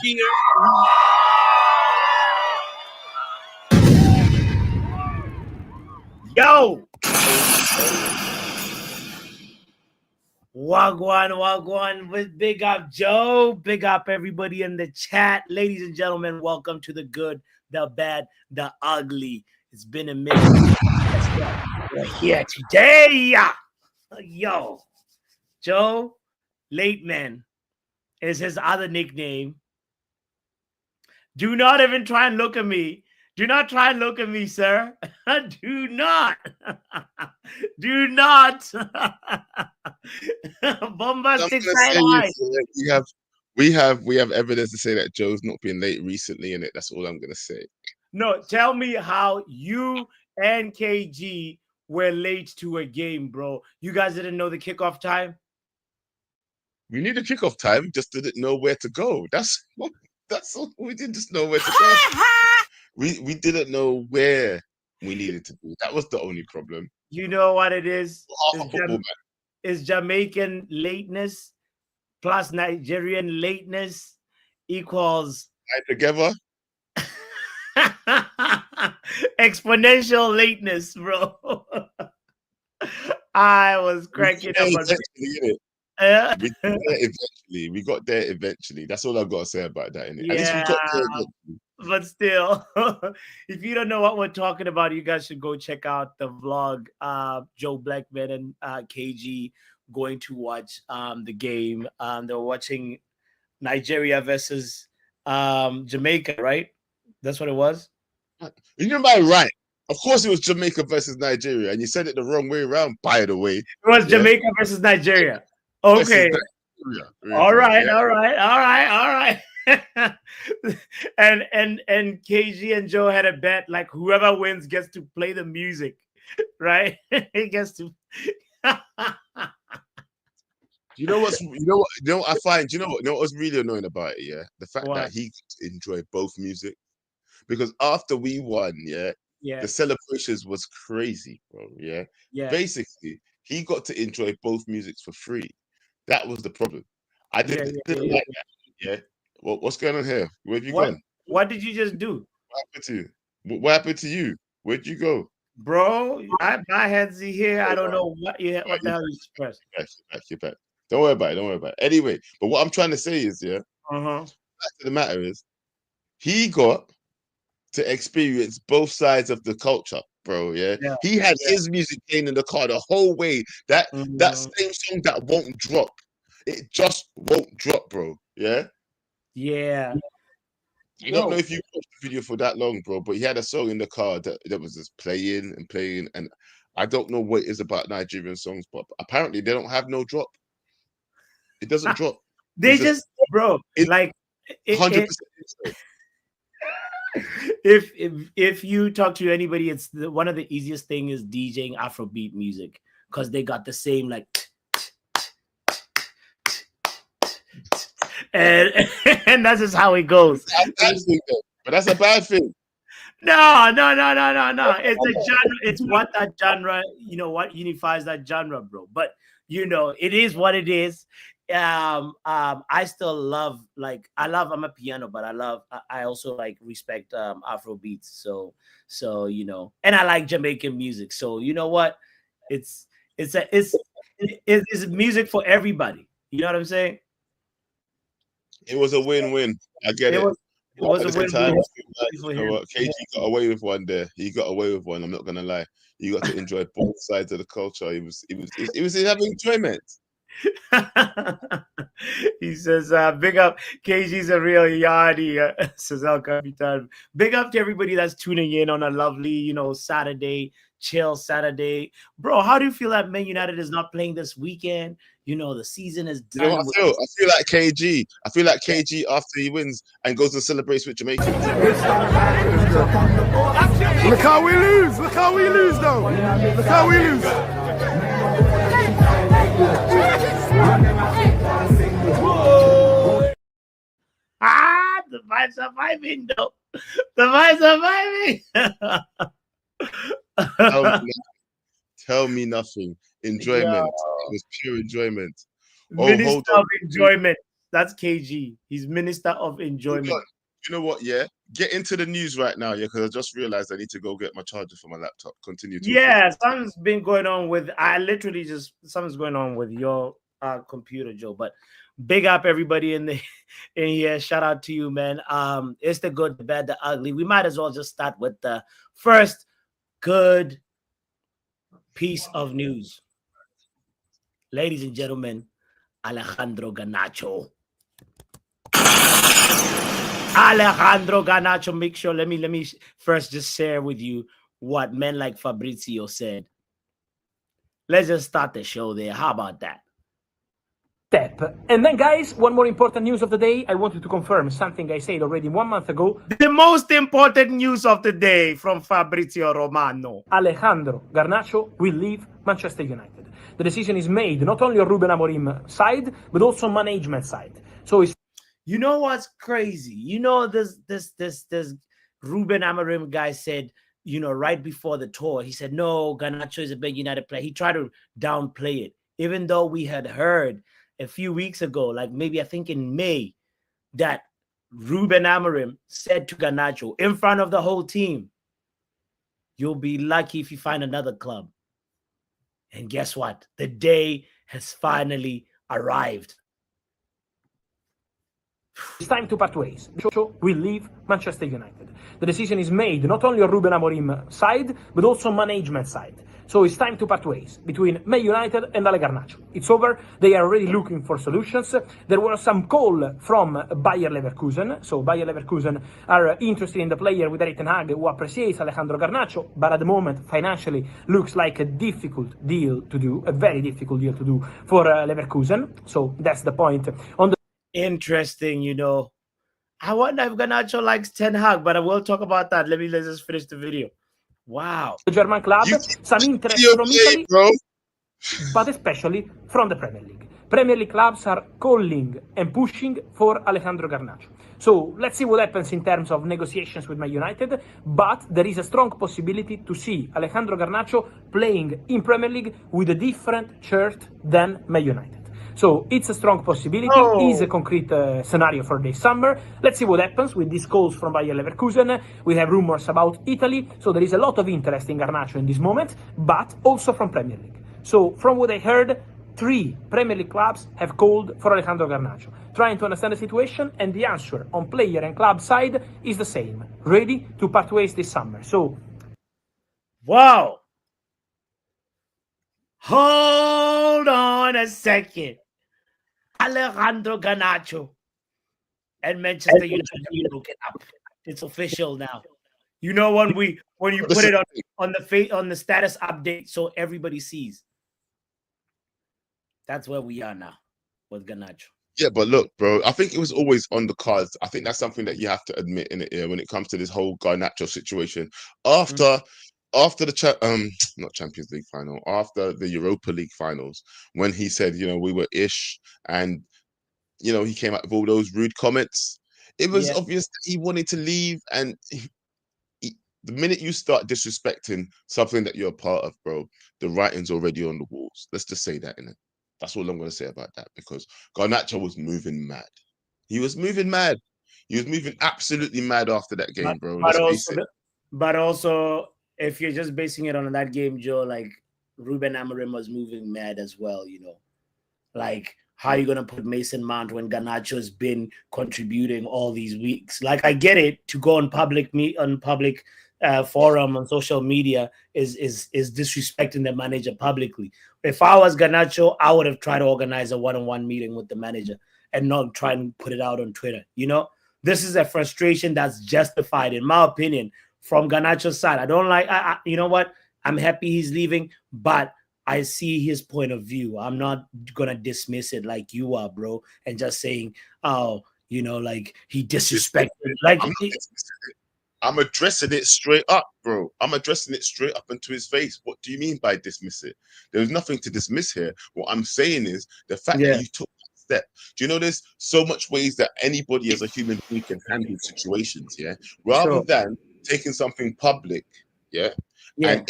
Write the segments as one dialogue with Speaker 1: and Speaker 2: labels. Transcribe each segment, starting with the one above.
Speaker 1: Here. Yo! Wagwan. With big up Joe. Big up everybody in the chat. Ladies and gentlemen, welcome to the good, the bad, the ugly. It's been a minute. We're here today. Yo. Joe Late Man is his other nickname. Do not even try and look at me. Do not try and look at me, sir. Do not. Do not. Bombastic side eye.
Speaker 2: We have evidence to say that Joe's not been late recently, in it. That's all I'm gonna say.
Speaker 1: No, tell me how you and KG were late to a game, bro. You guys didn't know the kickoff time?
Speaker 2: We knew the kickoff time, just didn't know where to go. That's all. We didn't just know where to go. We didn't know where we needed to be. That was the only problem.
Speaker 1: You know what it is?
Speaker 2: Football,
Speaker 1: Is Jamaican lateness plus Nigerian lateness equals
Speaker 2: together?
Speaker 1: Exponential lateness, bro. I was cracking up.
Speaker 2: We got there eventually. That's all I've got to say about that. Innit?
Speaker 1: Yeah,
Speaker 2: at least we got there eventually.
Speaker 1: But still, if you don't know what we're talking about, you guys should go check out the vlog. Joe Blackman and KG going to watch the game. They're watching Nigeria versus Jamaica, right? That's what it was.
Speaker 2: You know my right. Of course, it was Jamaica versus Nigeria, and you said it the wrong way around. By the way,
Speaker 1: it was Jamaica versus Nigeria. Okay. All right. and KG and Joe had a bet, like whoever wins gets to play the music, right? He gets to.
Speaker 2: You know what I find? You know what was really annoying about it? Yeah, the fact that he enjoyed both music, because after we won, the celebrations was crazy, bro. Yeah. Basically, he got to enjoy both musics for free. That was the problem. I didn't like that. Yeah. What's going on here? Where'd you gone?
Speaker 1: What did you just do?
Speaker 2: What happened to you? What happened to you? Where'd you go?
Speaker 1: Bro, my head's here. I don't know what the hell you expressed.
Speaker 2: You're back. Don't worry about it. Anyway, but what I'm trying to say is, the fact of the matter is, he got to experience both sides of the culture, bro. Yeah. He had his music playing in the car the whole way. That same song that won't drop. It just won't drop, bro. Yeah.
Speaker 1: Yeah.
Speaker 2: I don't know if you watched the video for that long, bro, but he had a song in the car that was just playing, and I don't know what it is about Nigerian songs, but apparently they don't have no drop. It doesn't drop.
Speaker 1: They just bro, like
Speaker 2: 100%.
Speaker 1: If you talk to anybody, it's one of the easiest thing is DJing Afrobeat music, because they got the same like and that's just how it goes.
Speaker 2: But that's a bad thing.
Speaker 1: No. It's a genre. It's what that genre, what unifies that genre, bro. But it is what it is. I still love, I'm a piano, but I also respect Afro beats. So and I like Jamaican music. So you know what? It's music for everybody. You know what I'm saying?
Speaker 2: It was a win-win. I get it.
Speaker 1: It was a win-win.
Speaker 2: You know what? KG got away with one there. He got away with one. I'm not gonna lie. You got to enjoy both sides of the culture. He was having enjoyment.
Speaker 1: He says, big up, KG's a real yardie, says El Capitan. Big up to everybody that's tuning in on a lovely, Saturday, chill Saturday. Bro, how do you feel that Man United is not playing this weekend? The season is done.
Speaker 2: You know what I feel like KG. I feel like KG after he wins and goes and celebrates with Jamaicans.
Speaker 3: Look how we lose. Look how we lose, though. Look how we lose.
Speaker 1: The vibes surviving, though. The vibes surviving.
Speaker 2: Tell me nothing. Enjoyment. It was pure enjoyment.
Speaker 1: Minister of enjoyment. That's KG. He's Minister of Enjoyment.
Speaker 2: You know what? Yeah, get into the news right now. Yeah, because I just realized I need to go get my charger for my laptop. Continue talking.
Speaker 1: Yeah, something's been going on with. Something's going on with your computer, Joe. But big up everybody in here. Shout out to you, man. It's the good, the bad, the ugly. We might as well just start with the first good piece of news. Ladies and gentlemen, Alejandro Garnacho. Alejandro Garnacho, make sure, let me first just share with you what men like Fabrizio said. Let's just start the show there. How about that?
Speaker 4: And then, guys, one more important news of the day. I wanted to confirm something I said already 1 month ago.
Speaker 1: The most important news of the day from Fabrizio Romano.
Speaker 4: Alejandro Garnacho will leave Manchester United. The decision is made not only on Ruben Amorim's side, but also on management side. So it's...
Speaker 1: You know what's crazy? You know, this Ruben Amorim guy said, you know, right before the tour, he said, no, Garnacho is a big United player. He tried to downplay it, even though we had heard a few weeks ago, like maybe I think in May, that Ruben Amorim said to Garnacho in front of the whole team, you'll be lucky if you find another club. And guess what? The day has finally arrived.
Speaker 4: It's time to part ways. Garnacho will leave Manchester United. The decision is made not only on Ruben Amorim's side, but also on management side. So it's time to part ways between Man United and Ale Garnacho. It's over. They are already looking for solutions. There was some call from Bayer Leverkusen. So Bayer Leverkusen are interested in the player with Ten Hag, who appreciates Alejandro Garnacho, but at the moment financially looks like a difficult deal to do, a very difficult deal to do for Leverkusen. So that's the point. On the
Speaker 1: interesting, you know. I wonder if Garnacho likes Ten Hag, but I will talk about that. Let's just finish the video. Wow.
Speaker 4: The German club, some interest from Italy, bro. But especially from the Premier League. Premier League clubs are calling and pushing for Alejandro Garnacho. So let's see what happens in terms of negotiations with Man United, but there is a strong possibility to see Alejandro Garnacho playing in Premier League with a different shirt than Man United. So it's a strong possibility, is a concrete scenario for this summer. Let's see what happens with these calls from Bayer Leverkusen. We have rumors about Italy, so there is a lot of interest in Garnacho in this moment, but also from Premier League. So from what I heard, 3 Premier League clubs have called for Alejandro Garnacho, trying to understand the situation, and the answer on player and club side is the same, ready to part ways this summer. So,
Speaker 1: wow. Hold on a second. Alejandro Garnacho and Manchester United broken up. It's official now. You know when you put it on the status update so everybody sees. That's where we are now with Garnacho.
Speaker 2: Yeah, but look, bro, I think it was always on the cards. I think that's something that you have to admit in it when it comes to this whole Garnacho situation. After the not Champions League final, after the Europa League finals, when he said, you know, we were ish, and you know, he came out with all those rude comments, it was obvious that he wanted to leave. And the minute you start disrespecting something that you're a part of, bro, the writing's already on the walls. Let's just say that, innit? That's all I'm going to say about that, because Garnacho was moving mad. He was moving mad. He was moving absolutely mad after that game, bro.
Speaker 1: But also, if you're just basing it on that game, Joe, like Ruben Amorim was moving mad as well, you know. Like, how are you going to put Mason Mount when Garnacho has been contributing all these weeks? Like, I get it, to go on public forum on social media is disrespecting the manager publicly. If I was Garnacho, I would have tried to organize a one-on-one meeting with the manager and not try and put it out on Twitter. You know, this is a frustration that's justified, in my opinion, from Garnacho's side. I don't like, you know what? I'm happy he's leaving, but I see his point of view. I'm not going to dismiss it like you are, bro, and just saying, oh, you know, like he disrespected. Like,
Speaker 2: I'm addressing it straight up, bro. I'm addressing it straight up into his face. What do you mean by dismiss it? There's nothing to dismiss here. What I'm saying is the fact that you took that step. Do you know there's so much ways that anybody as a human being can handle situations, rather than taking something public, and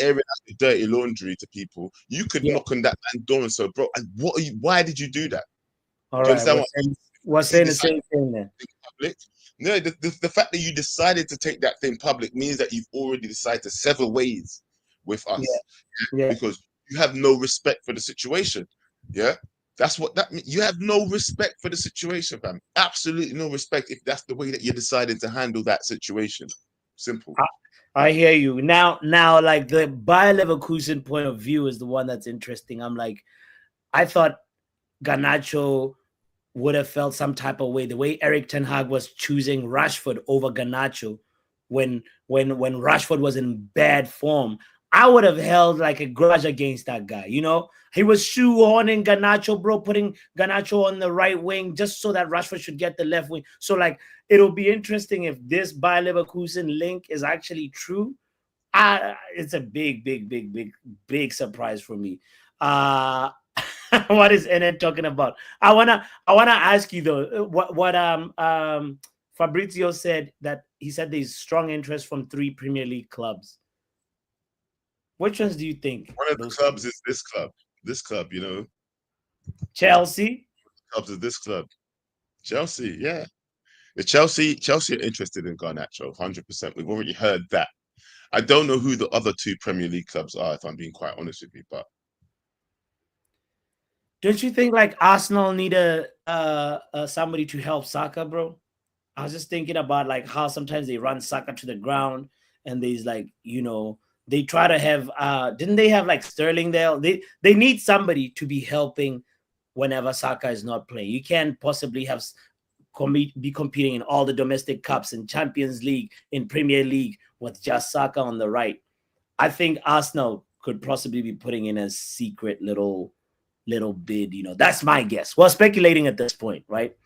Speaker 2: airing out the dirty laundry to people. You could knock on that man's door and say, bro, and why did you do that?
Speaker 1: All right. Was saying the same thing then.
Speaker 2: Public. No, the fact that you decided to take that thing public means that you've already decided to sever ways with us.
Speaker 1: Yeah.
Speaker 2: Because you have no respect for the situation. Yeah. That's what that means. You have no respect for the situation, fam. Absolutely no respect if that's the way that you're deciding to handle that situation. Simple.
Speaker 1: I hear you. Now, like the Bayer Leverkusen point of view is the one that's interesting. I'm like, I thought Garnacho would have felt some type of way. The way Erik ten Hag was choosing Rashford over Garnacho when Rashford was in bad form, I would have held like a grudge against that guy. You know, he was shoehorning Garnacho, bro, putting Garnacho on the right wing just so that Rashford should get the left wing. So like, it'll be interesting if this Bayer Leverkusen link is actually true. It's a big surprise for me. What is NN talking about? I wanna ask you though, what Fabrizio said, that he said there's strong interest from 3 Premier League clubs. Which ones do you think?
Speaker 2: One of the clubs is this club. This club, you know.
Speaker 1: Chelsea?
Speaker 2: Clubs is this club. Chelsea, yeah. The Chelsea are interested in Garnacho, 100%. We've already heard that. I don't know who the other 2 Premier League clubs are, if I'm being quite honest with you, but
Speaker 1: don't you think like Arsenal need somebody to help Saka, bro? I was just thinking about like how sometimes they run Saka to the ground, and there's like, you know, they try to have didn't they have like Sterling there? They need somebody to be helping whenever Saka is not playing. You can't possibly have be competing in all the domestic cups, in Champions League, in Premier League with just Saka on the right. I think Arsenal could possibly be putting in a secret little bid. You know, that's my guess. Well, speculating at this point, right?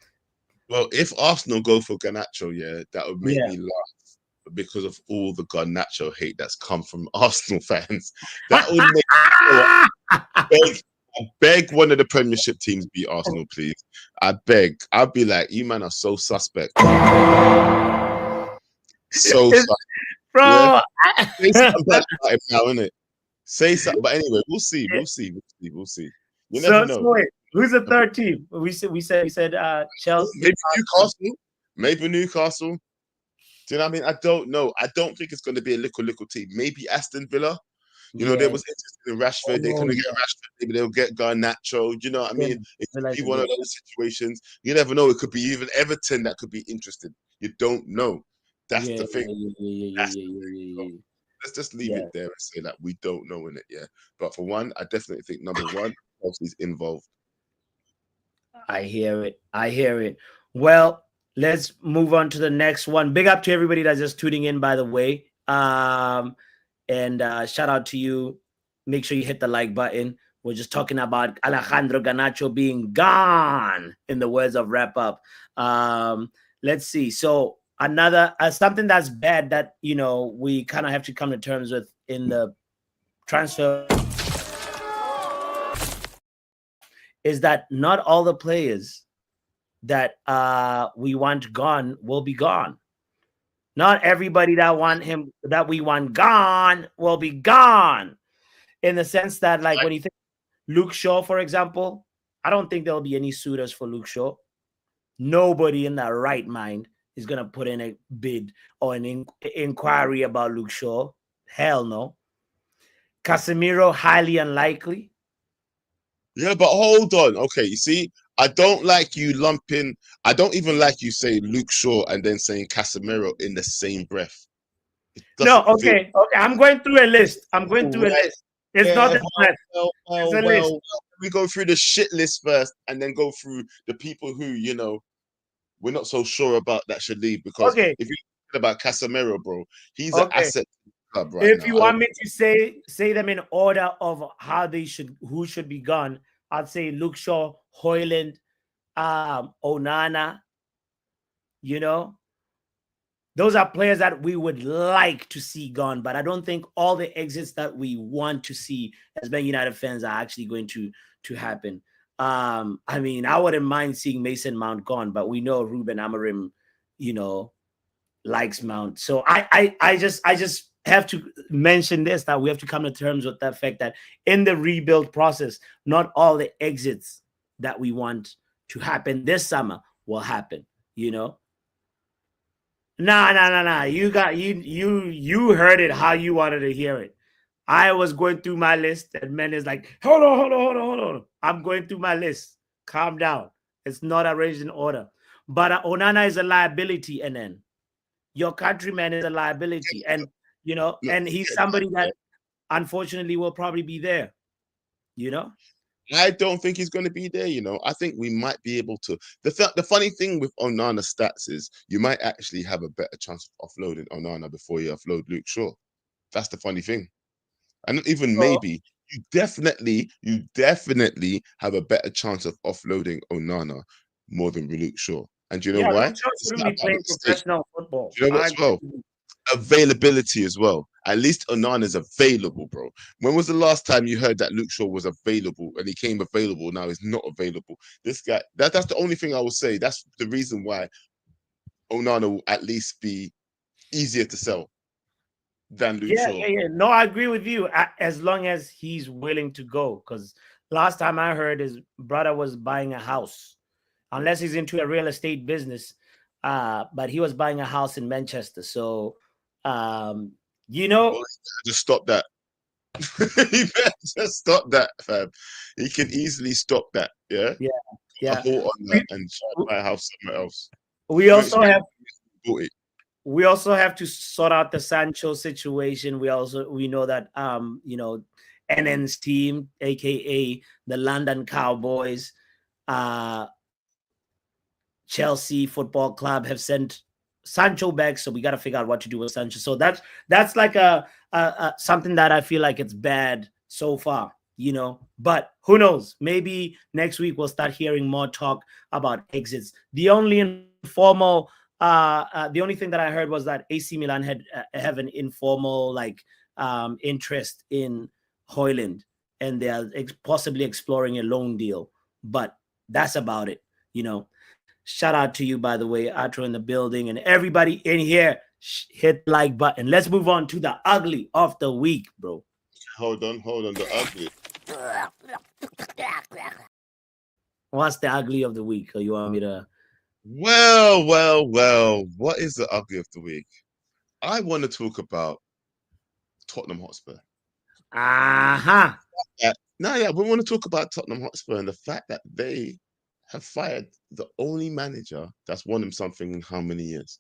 Speaker 2: Well, if Arsenal go for Garnacho, yeah, that would make me laugh because of all the Garnacho hate that's come from Arsenal fans. That would make I beg one of the Premiership teams beat Arsenal, please. I beg. I'd be like, you man are so suspect. So suspect.
Speaker 1: Bro.
Speaker 2: Yeah? Say something about it now, innit? Say something. But anyway, we'll see. You never know.
Speaker 1: So wait, who's the third team? We said Chelsea.
Speaker 2: Maybe Newcastle. Do you know what I mean? I don't know. I don't think it's going to be a little team. Maybe Aston Villa. You know, there was interest in Rashford. They couldn't get Rashford. Maybe they'll get Garnacho. Do you know what I mean? It could be one of those situations. You never know. It could be even Everton that could be interested. You don't know. That's the thing. Let's just leave it there and say that we don't know in it, yeah. But for one, I definitely think number one, Chelsea's involved.
Speaker 1: I hear it. Well, let's move on to the next one. Big up to everybody that's just tuning in, by the way. And shout out to you. Make sure you hit the like button. We're just talking about Alejandro Garnacho being gone, in the words of Wrap Up. Let's see. So another something that's bad that, you know, we kind of have to come to terms with in the transfer is that not all the players that we want gone will be gone. Not everybody that we want gone will be gone. In the sense that, like, when you think Luke Shaw, for example, I don't think there'll be any suitors for Luke Shaw. Nobody in their right mind is going to put in a bid or an inquiry about Luke Shaw. Hell no. Casemiro, highly unlikely.
Speaker 2: Yeah, but hold on. Okay, you see, I don't like you lumping. I don't even like you saying Luke Shaw and then saying Casemiro in the same breath.
Speaker 1: No, okay. I'm going through a list. It's not the breath. It's a list.
Speaker 2: We go through the shit list first and then go through the people who, you know, we're not so sure about that should leave. Because if you're talking about Casemiro, bro, he's an asset to the club right now.
Speaker 1: If you want me to say them in order of who should be gone, I'd say Luke Shaw, Højlund, Onana. You know, those are players that we would like to see gone, but I don't think all the exits that we want to see as Man United fans are actually going to happen. I mean, I wouldn't mind seeing Mason Mount gone, but we know Ruben Amorim, you know, likes Mount. So I just have to mention this, that we have to come to terms with the fact that in the rebuild process, not all the exits that we want to happen this summer will happen, Nah. You heard it how you wanted to hear it. I was going through my list, and men is like, hold on. I'm going through my list. Calm down. It's not arranged in order. But Onana is a liability, and then your countryman is a liability, and and he's somebody that unfortunately will probably be there.
Speaker 2: I don't think he's going to be there. I think we might be able to. The funny thing with Onana stats is you might actually have a better chance of offloading Onana before you offload Luke Shaw. That's the funny thing. And even maybe you definitely have a better chance of offloading Onana more than Luke Shaw. And you know why?
Speaker 1: Luke Shaw shouldn't be playing professional football.
Speaker 2: You know what as well? Availability as well. At least Onana's available, bro. When was the last time you heard that Luke Shaw was available and he came available? Now he's not available. This guy, that's the only thing I will say. That's the reason why Onana will at least be easier to sell than Luke Shaw.
Speaker 1: Yeah. No, I agree with you. As long as he's willing to go. Because last time I heard his brother was buying a house. Unless he's into a real estate business. But he was buying a house in Manchester. So,
Speaker 2: just stop that. Just stop that, fam. He can easily stop that. Yeah. Hold on that and try to buy a house somewhere else.
Speaker 1: We also have to sort out the Sancho situation. We know that NN's team, aka the London Cowboys, Chelsea Football Club have sent Sancho back, so we got to figure out what to do with Sancho. So that's like a something that I feel like it's bad so far, But who knows? Maybe next week we'll start hearing more talk about exits. The only informal, the only thing that I heard was that AC Milan have an informal interest in Højlund, and they are possibly exploring a loan deal. But that's about it, Shout out to you, by the way, Atro in the building, and everybody in here. Hit the like button. Let's move on to the ugly of the week, bro.
Speaker 2: Hold on, the ugly.
Speaker 1: What's the ugly of the week? Or you want me to?
Speaker 2: Well. What is the ugly of the week? I want to talk about Tottenham Hotspur.
Speaker 1: We
Speaker 2: want to talk about Tottenham Hotspur and the fact that they have fired the only manager that's won him something in how many years?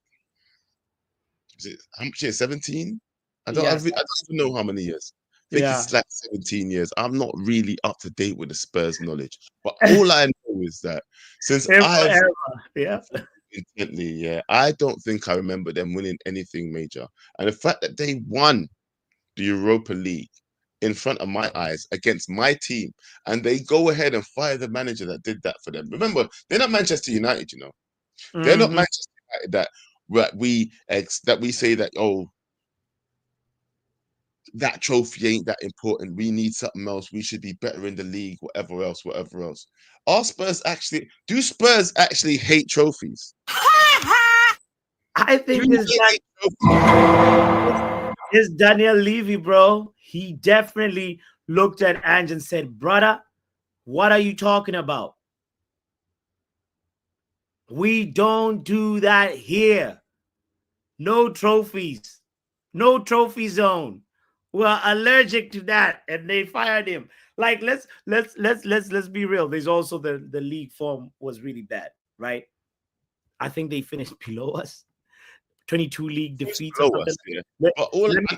Speaker 2: Is it how much years? 17? I don't even know how many years. I think it's like 17 years. I'm not really up to date with the Spurs knowledge, but all I know is that since I don't think I remember them winning anything major. And the fact that they won the Europa League in front of my eyes against my team, and they go ahead and fire the manager that did that for them. Remember, they're not Manchester United, They're not Manchester United that we say that, that trophy ain't that important. We need something else. We should be better in the league, whatever else. Spurs actually hate trophies?
Speaker 1: I think it's Daniel Levy, bro. He definitely looked at Ange and said, brother, what are you talking about? We don't do that here. No trophies. No trophy zone. We're allergic to that. And they fired him. Like, let's be real. There's also the league form was really bad, right? I think they finished below us. 22 league defeats.
Speaker 2: I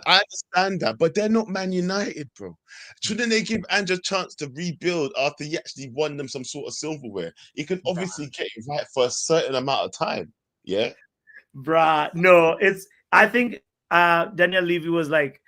Speaker 2: understand that, but they're not Man United, bro. Shouldn't they give Ange a chance to rebuild after he actually won them some sort of silverware? He can obviously get it right for a certain amount of time. Yeah,
Speaker 1: bruh. No, I think Daniel Levy was like,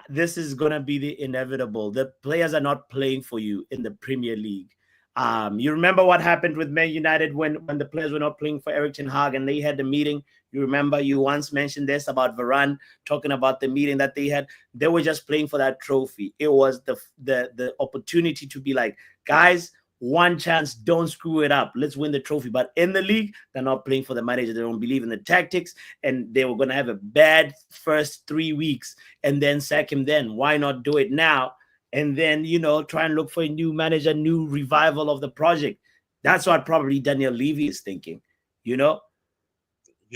Speaker 1: this is gonna be the inevitable. The players are not playing for you in the Premier League. You remember what happened with Man United when the players were not playing for Erik ten Hag and they had the meeting? You remember you once mentioned this about Varane talking about the meeting that they had. They were just playing for that trophy. It was the opportunity to be like, guys, one chance, don't screw it up. Let's win the trophy. But in the league, they're not playing for the manager. They don't believe in the tactics, and they were going to have a bad first 3 weeks and then sack him then. Why not do it now? And then, try and look for a new manager, new revival of the project. That's what probably Daniel Levy is thinking.
Speaker 2: You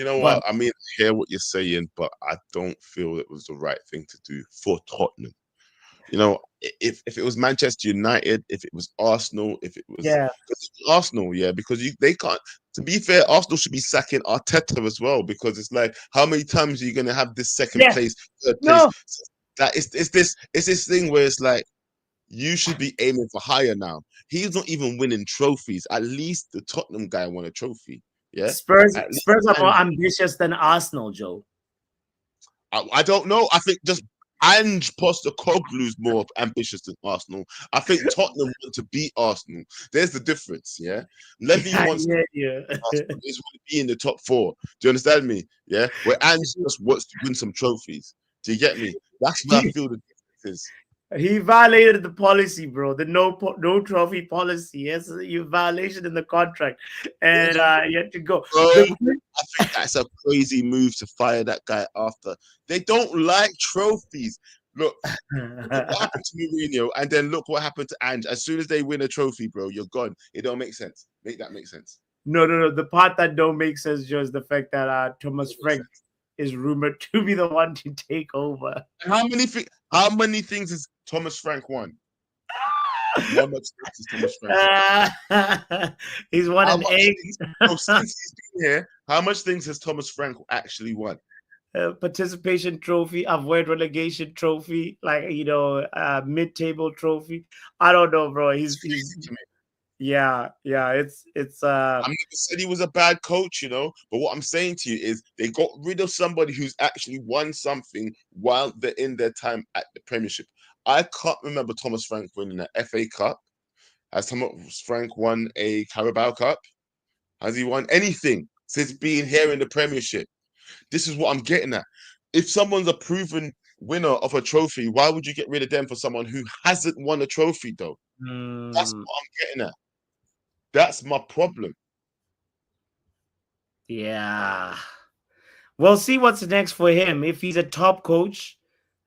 Speaker 2: know what? I mean, I hear what you're saying, but I don't feel it was the right thing to do for Tottenham. If it was Manchester United, if it was Arsenal, if it was Arsenal, because they can't. To be fair, Arsenal should be sacking Arteta as well, because it's like, how many times are you going to have this second place, third place?
Speaker 1: No.
Speaker 2: That it's this thing where it's like, you should be aiming for higher now. He's not even winning trophies. At least the Tottenham guy won a trophy. Yeah,
Speaker 1: Spurs are more ambitious than Arsenal, Joe.
Speaker 2: I don't know. I think just Ange Postecoglou's more ambitious than Arsenal. I think Tottenham want to beat Arsenal. There's the difference, yeah? Levy wants to be in the top 4. Do you understand me? Yeah? Where Ange just wants to win some trophies. Do you get me? That's where I feel the difference is.
Speaker 1: He violated the policy, bro. The no trophy policy. Yes, you violation in the contract, and you have to go.
Speaker 2: Bro, I think that's a crazy move to fire that guy after. They don't like trophies. Look what happened to Mourinho, and then look what happened to Ange. As soon as they win a trophy, bro, you're gone. It don't make sense. Make that make sense.
Speaker 1: No. The part that don't make sense, Joe, is the fact that Thomas Frank is rumored to be the one to take over.
Speaker 2: How many things has Thomas Frank won? How much is Thomas Frank?
Speaker 1: He's won an egg.
Speaker 2: Since he's been here, how much things has Thomas Frank actually won?
Speaker 1: Participation trophy, avoid relegation trophy, like mid-table trophy. I don't know, bro. He's yeah. It's
Speaker 2: I'm never said he was a bad coach, but what I'm saying to you is they got rid of somebody who's actually won something while they're in their time at the Premiership. I can't remember Thomas Frank winning an FA Cup. Has Thomas Frank won a Carabao Cup? Has he won anything since being here in the Premiership? This is what I'm getting at. If someone's a proven winner of a trophy, why would you get rid of them for someone who hasn't won a trophy, though? That's what I'm getting at. That's my problem.
Speaker 1: Yeah. We'll see what's next for him. If he's a top coach,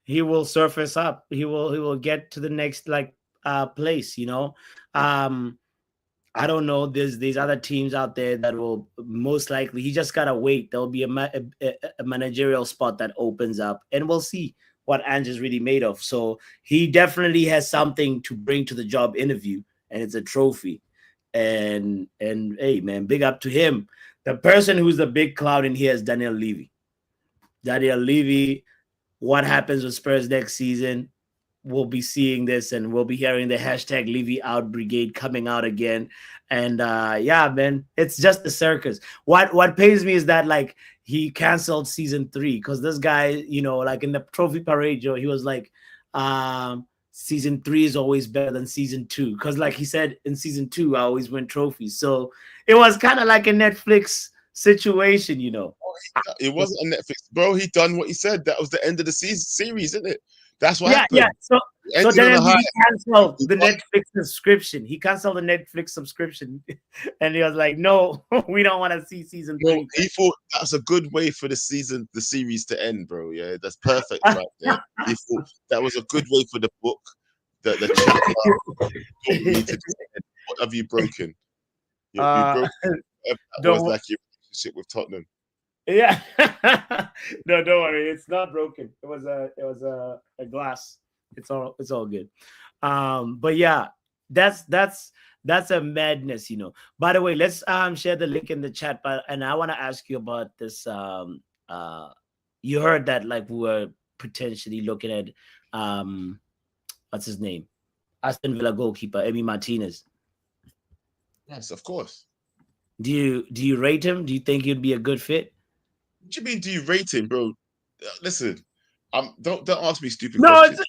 Speaker 1: he will surface up. He will get to the next place, I don't know. There's other teams out there that will most likely. He just gotta wait. There'll be a managerial spot that opens up, and we'll see what Ange is really made of. So he definitely has something to bring to the job interview, and it's a trophy. And hey, man, big up to him. The person who's the big cloud in here is Daniel Levy. Daniel Levy. What happens with Spurs next season? We'll be seeing this, and we'll be hearing the hashtag Levy Out Brigade coming out again. And man, it's just the circus. What pains me is that he canceled season 3 because this guy, in the trophy parade, Joe, he was like, season 3 is always better than season 2 because, he said, in season 2 I always win trophies. So it was kind of like a Netflix situation,
Speaker 2: It wasn't a Netflix, bro. He done what he said. That was the end of the series, isn't it? That's what happened.
Speaker 1: Yeah. So then he canceled the Netflix subscription. He canceled the Netflix subscription, and he was like, "No, we don't want to see season 3."
Speaker 2: He thought that's a good way for the series to end, bro. Yeah, that's perfect right there. He thought that was a good way for the book, the chapter. What have you broken? You broke. That was like your relationship with Tottenham.
Speaker 1: Yeah. No, don't worry. It's not broken. It was a glass. It's all good. But yeah, that's a madness, By the way, let's share the link in the chat. And I want to ask you about this. You heard that we were potentially looking at what's his name? Aston Villa goalkeeper, Emi Martinez.
Speaker 2: Yes, of course.
Speaker 1: Do you rate him? Do you think he'd be a good fit?
Speaker 2: What do you mean? Do you rate him, bro? Listen, don't ask me stupid
Speaker 1: questions.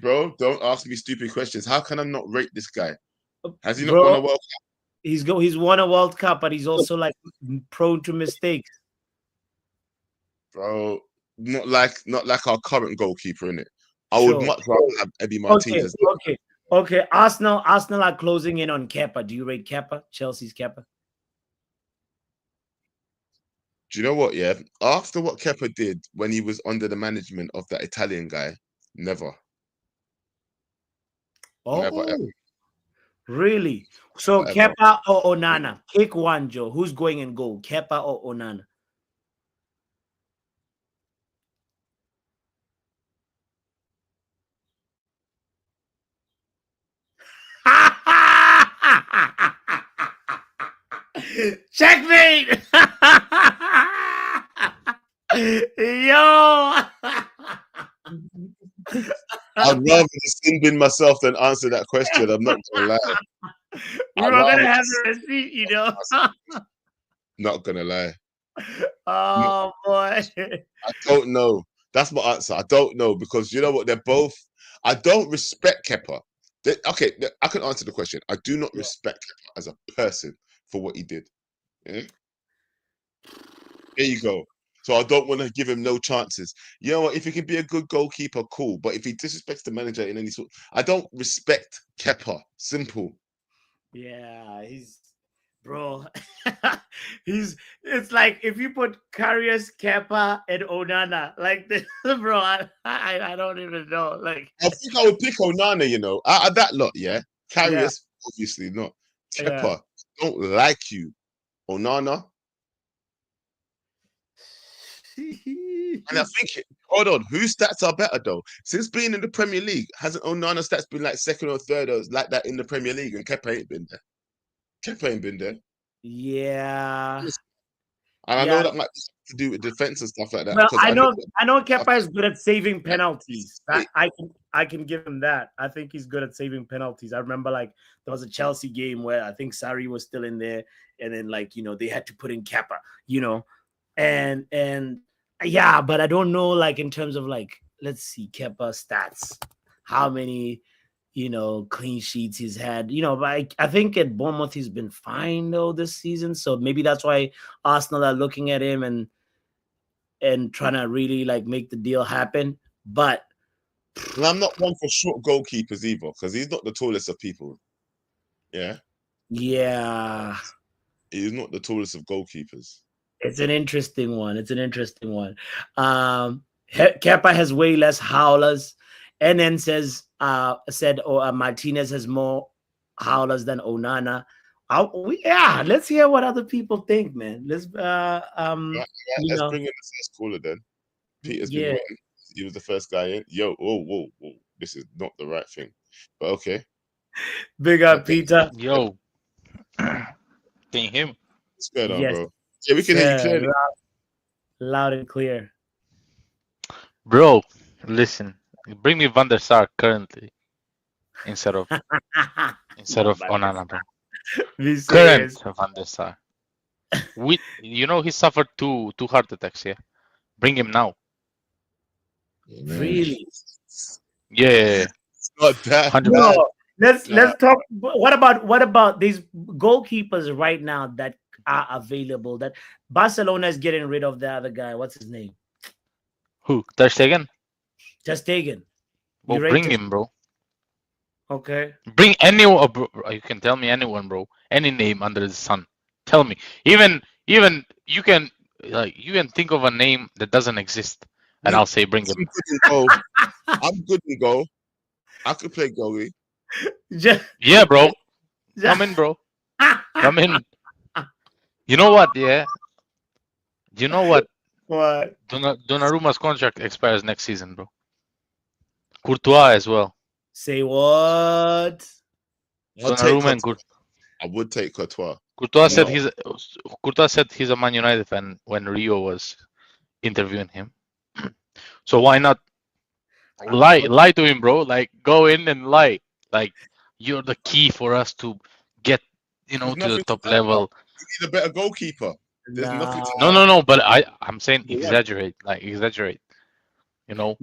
Speaker 1: Bro,
Speaker 2: don't ask me stupid questions. How can I not rate this guy? Has he not won a World Cup?
Speaker 1: He's won a World Cup, but he's also prone to mistakes.
Speaker 2: Bro, not like our current goalkeeper, innit? I would much rather have Emi Martinez.
Speaker 1: Okay. Arsenal are closing in on Kepa. Do you rate Kepa? Chelsea's Kepa?
Speaker 2: Do you know what? Yeah, after what Kepa did when he was under the management of that Italian guy, never.
Speaker 1: Oh,
Speaker 2: never ever.
Speaker 1: Really? So Kepa or Onana? Pick one, Joe. Who's going in goal? Kepa or Onana? Checkmate! Yo!
Speaker 2: I'd rather just sin bin myself than answer that question. I'm not gonna lie.
Speaker 1: We were gonna have the receipt, you know.
Speaker 2: Not gonna lie.
Speaker 1: Oh boy.
Speaker 2: I don't know. That's my answer. I don't know because you know what? They're both. I don't respect Kepa. Okay, I can answer the question. I do not respect Kepa as a person for what he did. Yeah? There you go. So I don't want to give him no chances. You know what? If he can be a good goalkeeper, cool. But if he disrespects the manager in any sort, I don't respect Kepa. Simple.
Speaker 1: Yeah, bro. It's like if you put Karius, Kepa, and Onana, like this, bro. I don't even know. Like,
Speaker 2: I think I would pick Onana. You know, out of that lot, yeah. Karius, obviously not. Kepa, don't like you. Onana. And I think, hold on, whose stats are better though? Since being in the Premier League, hasn't Onana stats been like second or third or like that in the Premier League? And Kepa ain't been there. Kepa ain't been there.
Speaker 1: Yeah.
Speaker 2: And I know that might be to do with defense and stuff like that.
Speaker 1: Well, I know Kepa is good at saving penalties. I can give him that. I think he's good at saving penalties. I remember like there was a Chelsea game where I think Sarri was still in there, and then like they had to put in Kepa, and yeah, but I don't know like in terms of like let's see Kepa stats, how many clean sheets he's had, but I think at Bournemouth he's been fine though this season, so maybe that's why Arsenal are looking at him and trying to really like make the deal happen. But
Speaker 2: I'm not one for short goalkeepers either because he's not the tallest of people. Yeah. He's not the tallest of goalkeepers.
Speaker 1: It's an interesting one. Kepa has way less howlers, and then said Martinez has more howlers than Onana. Let's hear what other people think, man. Let's bring in
Speaker 2: the first caller then. Peter's been waiting. He was the first guy in. Yo, whoa. This is not the right thing. But okay.
Speaker 1: Big up, Peter.
Speaker 5: Yo. Can you hear me?
Speaker 2: What's going on, bro? Yeah, we can hear you clearly.
Speaker 1: Loud and clear.
Speaker 5: Bro, listen. Bring me Van der Sar currently instead of Onana, bro. Current Van der Sar. He suffered two heart attacks, yeah? Bring him now.
Speaker 1: Really?
Speaker 5: Yeah.
Speaker 2: It's not that bad.
Speaker 1: No, let's talk. What about these goalkeepers right now that are available? That Barcelona is getting rid of the other guy. What's his name?
Speaker 5: Who? Ter Stegen?
Speaker 1: Ter Stegen.
Speaker 5: Well, bring him, bro.
Speaker 1: Okay.
Speaker 5: Bring anyone. Bro. You can tell me anyone, bro. Any name under the sun. Tell me. Even you can think of a name that doesn't exist, and I'll say bring him.
Speaker 2: I'm good in goal. I could play goalie.
Speaker 5: Yeah, bro. Come in, bro. Come in. You know what? Yeah. You know what?
Speaker 1: What?
Speaker 5: Donnarumma's contract expires next season, bro. Courtois as well.
Speaker 1: Say what?
Speaker 2: I would take Courtois.
Speaker 5: Courtois said he's a Man United fan when Rio was interviewing him. So why not lie to him, bro? Like go in and lie. Like you're the key for us to get to the top level.
Speaker 2: You need a better goalkeeper. There's nothing.
Speaker 5: No. But I'm saying exaggerate.
Speaker 1: No,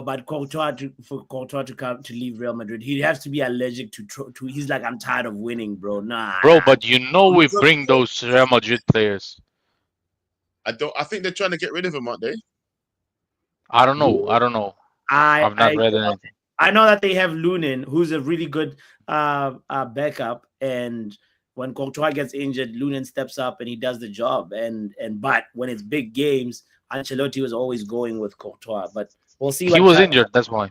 Speaker 1: but for Courtois to come to leave Real Madrid, he has to be allergic to. He's like, I'm tired of winning, bro. Nah,
Speaker 5: bro. But we bring those Real Madrid players.
Speaker 2: I think they're trying to get rid of him, aren't they?
Speaker 5: I don't know. I've not read anything.
Speaker 1: I know that they have Lunin, who's a really good backup, and when Courtois gets injured, Lunin steps up and he does the job. But when it's big games, Ancelotti was always going with Courtois. But we'll see.
Speaker 5: He was injured. That's why.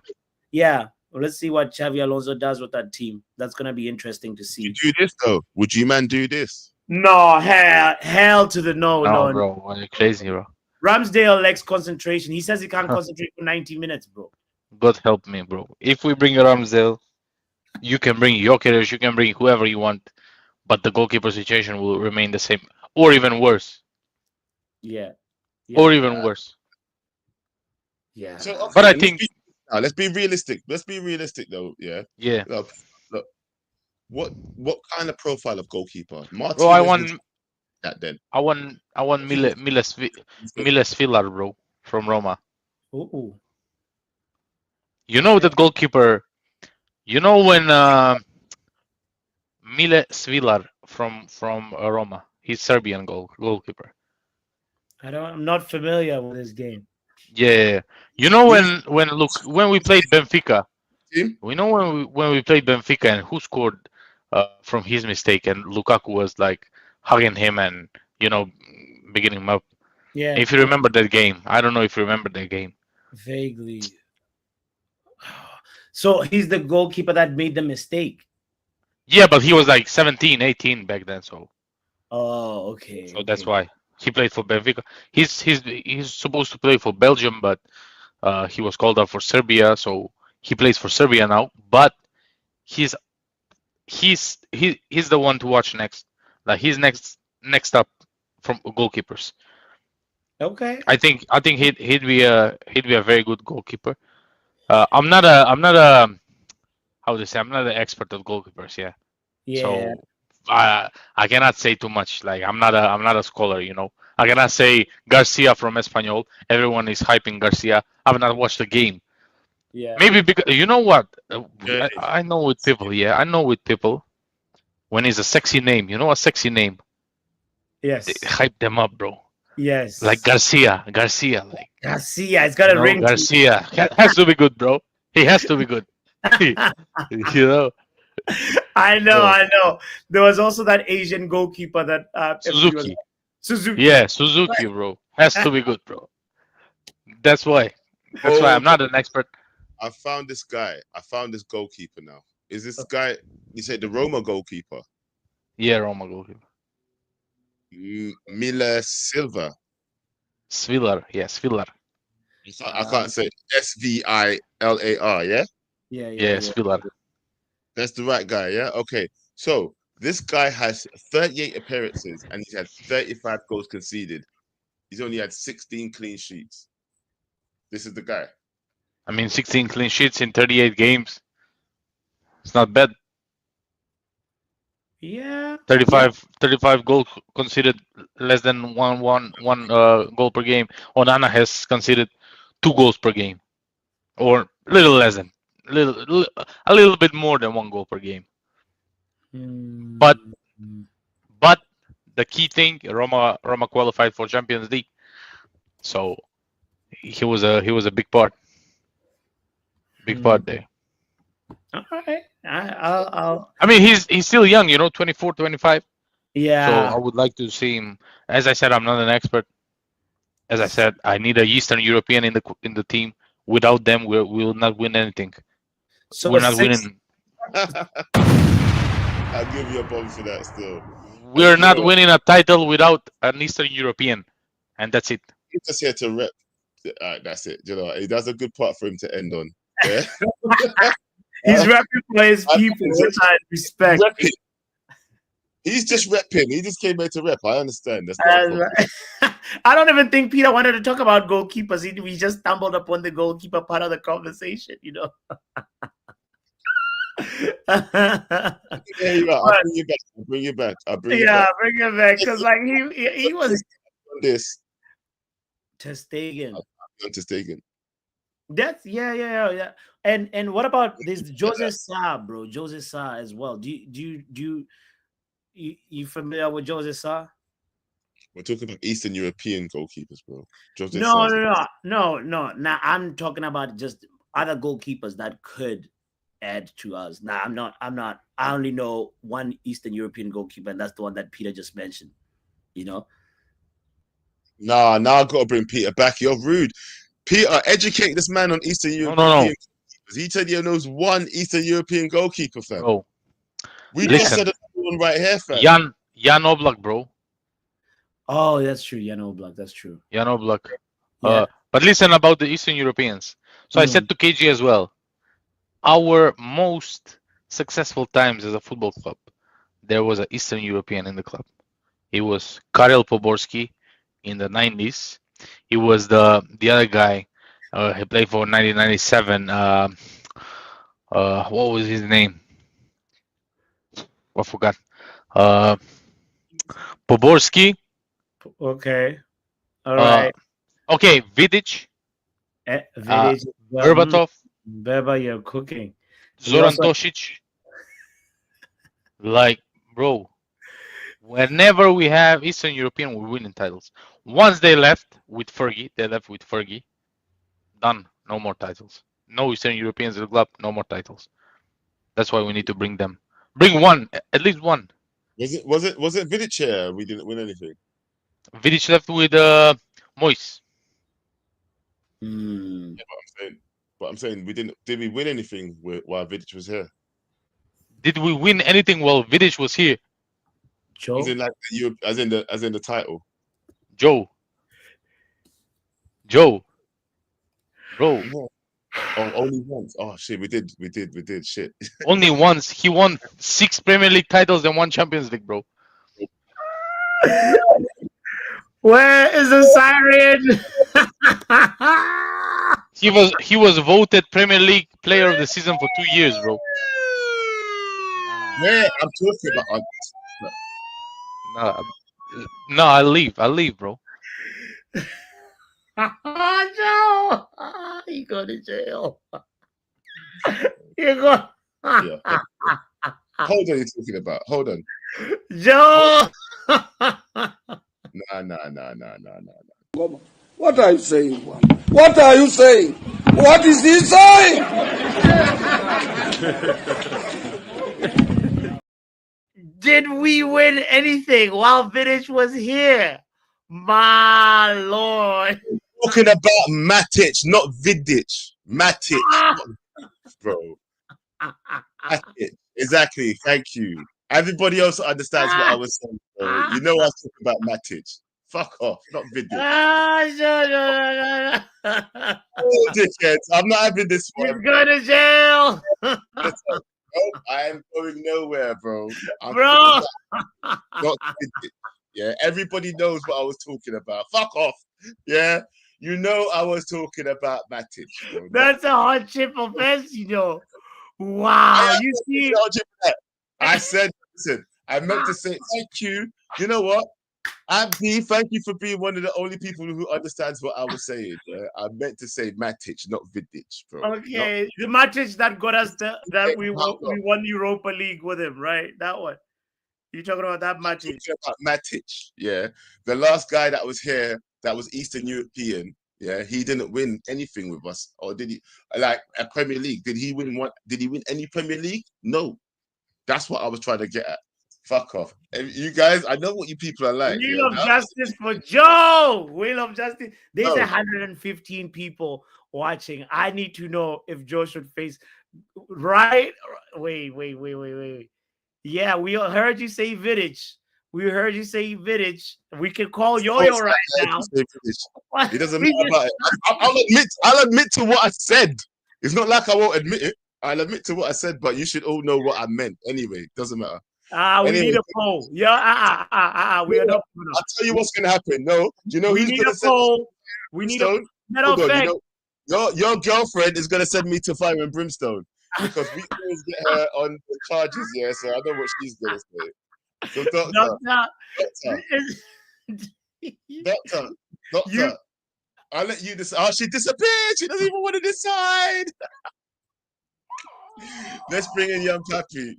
Speaker 1: Yeah, Well, let's see what Xavi Alonso does with that team. That's gonna be interesting to see.
Speaker 2: You do this though? Would you man do this?
Speaker 1: No, hell to the no,
Speaker 5: bro. Are you crazy, bro?
Speaker 1: Ramsdale lacks concentration. He says he can't concentrate for 90 minutes, bro.
Speaker 5: God help me, bro. If we bring Ramsdale, you can bring Jokeres, you can bring whoever you want, but the goalkeeper situation will remain the same, or even worse.
Speaker 1: Yeah.
Speaker 5: Or even worse.
Speaker 1: Yeah.
Speaker 2: So, okay,
Speaker 5: but I think
Speaker 2: let's be realistic. Let's be realistic, though. Yeah.
Speaker 5: Yeah.
Speaker 2: Look, what kind of profile of goalkeeper?
Speaker 5: Bro, I want
Speaker 2: that then.
Speaker 5: I want Miles Villar, bro, from Roma.
Speaker 1: Ooh.
Speaker 5: You know that goalkeeper. You know when Miles Villar from Roma. He's Serbian goalkeeper.
Speaker 1: I'm not familiar with this game.
Speaker 5: Yeah. You know when we played Benfica. We know when we played Benfica and who scored from his mistake, and Lukaku was like hugging him and beginning him up.
Speaker 1: Yeah.
Speaker 5: If you remember that game, I don't know if you remember that game.
Speaker 1: Vaguely. So he's the goalkeeper that made the mistake.
Speaker 5: Yeah, but he was like 17, 18 back then, so.
Speaker 1: Oh, okay.
Speaker 5: So that's why he played for Benfica. He's supposed to play for Belgium, but he was called up for Serbia, so he plays for Serbia now. But he's the one to watch next. Like he's next up from goalkeepers.
Speaker 1: Okay.
Speaker 5: I think he'd be a very good goalkeeper. I'm not a how to say, I'm not an expert of goalkeepers. Yeah. So I cannot say too much. Like I'm not a scholar. I cannot say Garcia from Espanyol. Everyone is hyping Garcia. I've not watched the game.
Speaker 1: Yeah.
Speaker 5: Maybe because you know what? I know with people. Yeah, I know with people. When it's a sexy name, a sexy name.
Speaker 1: Yes.
Speaker 5: They hype them up, bro.
Speaker 1: Yes.
Speaker 5: Like Garcia, like
Speaker 1: Garcia. It's got a ring.
Speaker 5: Garcia has to be good, bro. He has to be good.
Speaker 1: I know. There was also that Asian goalkeeper that
Speaker 5: Suzuki.
Speaker 1: Suzuki.
Speaker 5: Yeah, Suzuki, bro. Has to be good, bro. That's why I'm not an expert.
Speaker 2: I found this guy. I found this goalkeeper now. Is this guy? You said the Roma goalkeeper?
Speaker 5: Yeah, Roma goalkeeper.
Speaker 2: Mila Silva.
Speaker 5: Svilar, yeah, Svilar.
Speaker 2: I can't say Svilar. Yeah.
Speaker 5: Yeah, Svilar.
Speaker 2: That's the right guy. Yeah. Okay. So this guy has 38 appearances and he's had 35 goals conceded. He's only had 16 clean sheets. This is the guy.
Speaker 5: I mean, 16 clean sheets in 38 games. It's not bad.
Speaker 1: Yeah.
Speaker 5: 35 goals conceded, less than one goal per game. Onana has conceded 2 goals per game, or a little less than, a little bit more than 1 goal per game. But the key thing, Roma qualified for Champions League, so he was a big part. Big part there.
Speaker 1: All right. I
Speaker 5: mean, he's still young, 24, 25.
Speaker 1: Yeah.
Speaker 5: So I would like to see him. As I said, I'm not an expert. As I said, I need a Eastern European in the team. Without them, we will not win anything.
Speaker 1: So
Speaker 5: we're not winning.
Speaker 2: I'll give you a bomb for that still.
Speaker 5: We're not winning a title without an Eastern European, and that's it.
Speaker 2: He's just here to rep. That's it. He does a good part for him to end on. Yeah.
Speaker 1: He's repping for his people, which I respect.
Speaker 2: He's just repping. He just came here to rep. I understand. That's
Speaker 1: I don't even think Peter wanted to talk about goalkeepers. We just stumbled upon the goalkeeper part of the conversation,
Speaker 2: There you are. I'll bring you back.
Speaker 1: Bring it back. Because like he was
Speaker 2: this.
Speaker 1: Ter Stegen.
Speaker 2: That's
Speaker 1: yeah. And what about this Jose Sa, bro? Jose Sa as well. Do you familiar with Jose Sa?
Speaker 2: We're talking about Eastern European goalkeepers, bro.
Speaker 1: No. Now I'm talking about just other goalkeepers that could add to us. Now I'm not. I only know one Eastern European goalkeeper, and that's the one that Peter just mentioned.
Speaker 2: Nah, I gotta bring Peter back. You're rude. Peter, educate this man on Eastern European.
Speaker 5: No.
Speaker 2: He said he knows one Eastern European goalkeeper, fam.
Speaker 5: Bro,
Speaker 2: we just said another one right here, fam.
Speaker 5: Jan Oblak, bro.
Speaker 1: Oh, that's true. Jan Oblak, that's true.
Speaker 5: Jan Oblak. Yeah. But listen about the Eastern Europeans. So I said to KG as well, our most successful times as a football club, there was an Eastern European in the club. It was Karel Poborski in the 90s. He was the other guy. He played for 1997. What was his name? I forgot. Poborski.
Speaker 1: Okay. All right.
Speaker 5: Okay, Vidic.
Speaker 1: Vidic.
Speaker 5: Berbatov.
Speaker 1: Beba, you're cooking.
Speaker 5: Zoran Tosic. Like, bro, whenever we have Eastern European, we're winning titles. Once they left with Fergie, done. No more titles. No Eastern Europeans in the club, no more titles. That's why we need to bring them. Bring one, at least one.
Speaker 2: Was it Vidic here? We didn't win anything.
Speaker 5: Vidic left with Moyes.
Speaker 2: Yeah, but I'm saying we didn't. Did we win anything while Vidic was here?
Speaker 5: Did we win anything while Vidic was here?
Speaker 1: Joe?
Speaker 2: As in like as in the title.
Speaker 5: Joe. Bro.
Speaker 2: No. Oh, only once. Oh shit, we did shit.
Speaker 5: Only once. He won 6 Premier League titles and 1 Champions League, bro.
Speaker 1: Where is the siren?
Speaker 5: He was voted Premier League Player of the Season for 2 years, bro.
Speaker 2: Yeah, I'm talking about.
Speaker 5: No, I'll leave, bro.
Speaker 1: Joe, you go to jail. You go.
Speaker 2: Yeah. Hold on, you're talking about. Hold on,
Speaker 1: Joe.
Speaker 2: Nah.
Speaker 3: What are you saying? What are you saying? What is he saying?
Speaker 1: Did we win anything while Vidic was here? My lord.
Speaker 2: Talking about Matic, not Vidic. Matic, bro. Matic. Exactly. Thank you. Everybody else understands what I was saying, bro. You know I was talking about Matic. Fuck off, not Vidic.
Speaker 1: No.
Speaker 2: Oh, dickheads. I'm not having this one.
Speaker 1: You're going to jail.
Speaker 2: Nope, I am going nowhere, bro.
Speaker 1: Bro.
Speaker 2: Not Vidic. Yeah, everybody knows what I was talking about. Fuck off. Yeah, you know I was talking about Matic. Bro.
Speaker 1: That's a hard chip offense, you know. Wow, you see.
Speaker 2: I said, listen, I meant to say thank you. You know what? Abdi, thank you for being one of the only people who understands what I was saying. Yeah? I meant to say Matic, not Vidic, bro.
Speaker 1: Okay, the Matic that got us that we won Europa League with him, right? That one. You're talking about that Matic.
Speaker 2: About Matic, yeah. The last guy that was here that was Eastern European, yeah, he didn't win anything with us. Or did he, like a Premier League? Did he win one? Did he win any Premier League? No. That's what I was trying to get at. Fuck off. You guys, I know what you people are like.
Speaker 1: Wheel of Justice for Joe. Wheel of Justice. There's 115 people watching. I need to know if Joe should face right. Wait. Yeah, we heard you say Vidic. We heard you say Vidic. We can call Yo-Yo right now.
Speaker 2: It doesn't matter about it. I'll admit to what I said. It's not like I won't admit it. I'll admit to what I said, but you should all know what I meant anyway. Doesn't matter.
Speaker 1: We need a poll. Yeah, we are not.
Speaker 2: I'll tell you what's gonna happen. No, do you know
Speaker 1: we
Speaker 2: who's
Speaker 1: need
Speaker 2: gonna
Speaker 1: a poll. We need a
Speaker 2: your girlfriend is gonna send me to fire and brimstone because we always get her on the charges. Yeah, so I know what she's gonna say. So doctor. I'll let you decide. Oh, she disappeared. She doesn't even want to decide. Let's bring in young Pappy.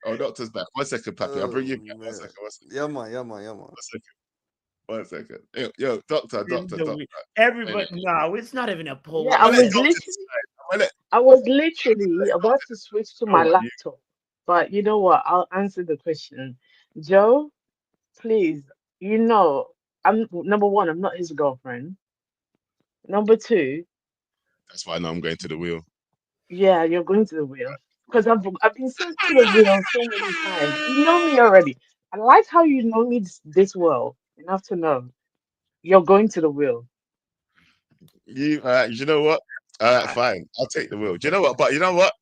Speaker 2: Oh, doctor's back. 1 second, Pappy. I'll bring you back. 1 second.
Speaker 3: Yeah, man.
Speaker 2: 1 second. Yo, doctor.
Speaker 1: Everybody, no, it's not even a poll.
Speaker 6: Yeah, I was literally about to switch to my laptop, but you know what? I'll answer the question. Joe, please. You know, I'm number one. I'm not his girlfriend. Number two,
Speaker 2: That's why I know I'm going to the wheel.
Speaker 6: Yeah, you're going to the wheel. Because I've been sent to the wheel so many times. You know me already. I like how you know me this well enough to know you're going to the wheel.
Speaker 2: You know what? All right, fine. I'll take the wheel. Do you know what? But you know what?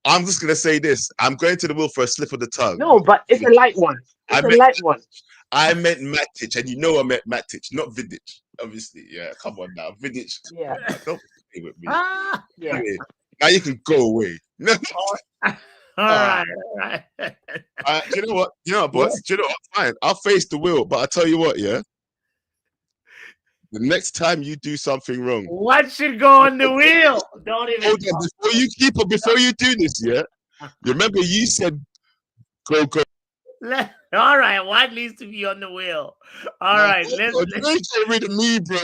Speaker 2: I'm just gonna say this. I'm going to the wheel for a slip of the tongue.
Speaker 6: No, but it's a light one. It's a light one.
Speaker 2: I meant Matic, and you know I meant Matic, not Vidic. Obviously, yeah. Come on now, Vidic.
Speaker 6: Yeah.
Speaker 2: Don't play with me.
Speaker 6: Yeah.
Speaker 2: Anyway, now you can go away.
Speaker 1: All right.
Speaker 2: Do you know what? Do you know what, boss? Do you know what? Fine. I'll face the wheel, but I tell you what, yeah. The next time you do something wrong,
Speaker 1: what should go on the wheel? Don't even.
Speaker 2: Hold on, before you do this, yeah. You remember you said go.
Speaker 1: All right, what needs to be on the wheel? All right, let's
Speaker 2: get rid of me, bro.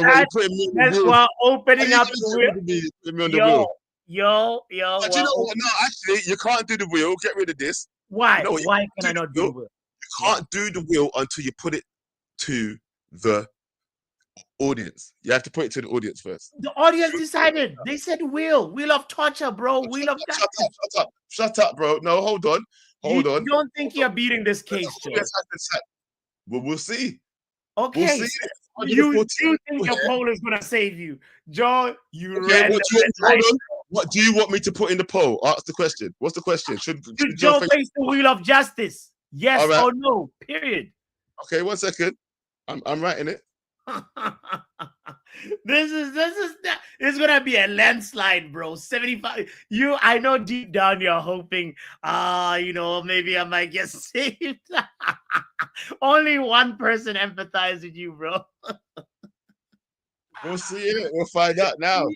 Speaker 1: That's while opening up the wheel. Yo.
Speaker 2: Do you know what? No, actually, you can't do the wheel. Get rid of this.
Speaker 1: Why?
Speaker 2: You know
Speaker 1: Why can I not do the wheel?
Speaker 2: You can't do the wheel until you put it to the audience. You have to put it to the audience first.
Speaker 1: The audience decided. They said wheel of torture, bro. Wheel of justice.
Speaker 2: Shut up, bro. No, hold on.
Speaker 1: You don't think you're beating this case, Joe?
Speaker 2: Well, we'll see.
Speaker 1: Okay.
Speaker 2: We'll see.
Speaker 1: You think your poll is gonna save you, Joe?
Speaker 2: What do you want me to put in the poll? Ask the question. What's the question? Should
Speaker 1: Joe face the wheel of justice? Yes or no? Period.
Speaker 2: Okay, 1 second. I'm writing it.
Speaker 1: This is gonna be a landslide, bro. 75. I know deep down you're hoping, maybe I might get saved. Only one person empathized with you, bro.
Speaker 2: We'll see it. We'll find out now.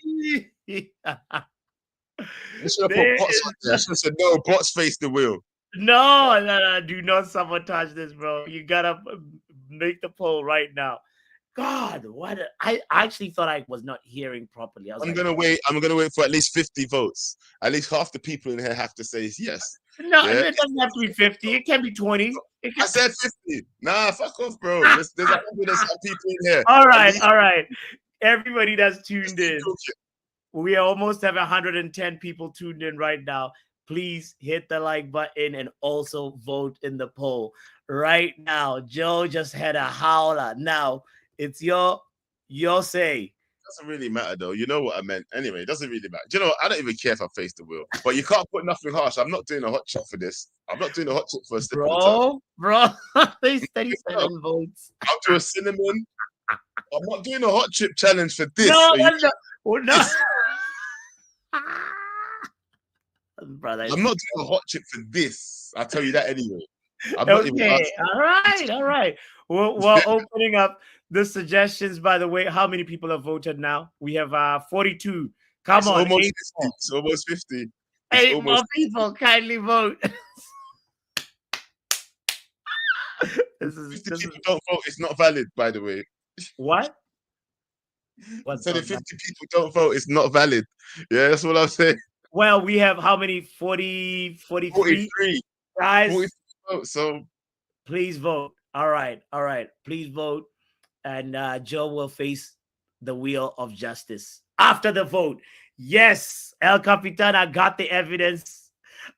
Speaker 2: I should have put bots on there. I should have said no. Bots face the wheel.
Speaker 1: No. Do not sabotage this, bro. You gotta make the poll right now. God, what? I actually thought I was not hearing properly.
Speaker 2: I'm gonna wait for at least 50 votes. At least half the people in here have to say yes.
Speaker 1: No, it doesn't have to be 50. It can be 20.
Speaker 2: I said 50. Nah, fuck off, bro. There's 100 people in here.
Speaker 1: All right. Everybody that's tuned in. We almost have 110 people tuned in right now. Please hit the like button and also vote in the poll right now. Joe just had a howler. Now it's your say.
Speaker 2: Doesn't really matter though. You know what I meant. Anyway, it doesn't really matter. Do you know what? I don't even care if I face the wheel. But you can't put nothing harsh. I'm not doing a hot chip for this. I'm not doing a hot chip for a slip of the tongue.
Speaker 1: Bro. There's 37 votes.
Speaker 2: I'll do a cinnamon. I'm not doing a hot chip challenge for this.
Speaker 1: No. Brother.
Speaker 2: I'm not doing a hot chip for this. I'll tell you that anyway.
Speaker 1: All right. We're opening up the suggestions. By the way, how many people have voted now? We have 42. Come on.
Speaker 2: It's almost 50.
Speaker 1: Eight more people kindly vote.
Speaker 2: People don't vote. It's not valid, by the way.
Speaker 1: What?
Speaker 2: So if 50 people don't vote, it's not valid. Yeah, that's what I'm saying.
Speaker 1: Well, we have how many? 43 guys.
Speaker 2: 43 votes, so
Speaker 1: please vote. All right. Please vote. And Joe will face the wheel of justice after the vote. Yes, El Capitan, I got the evidence.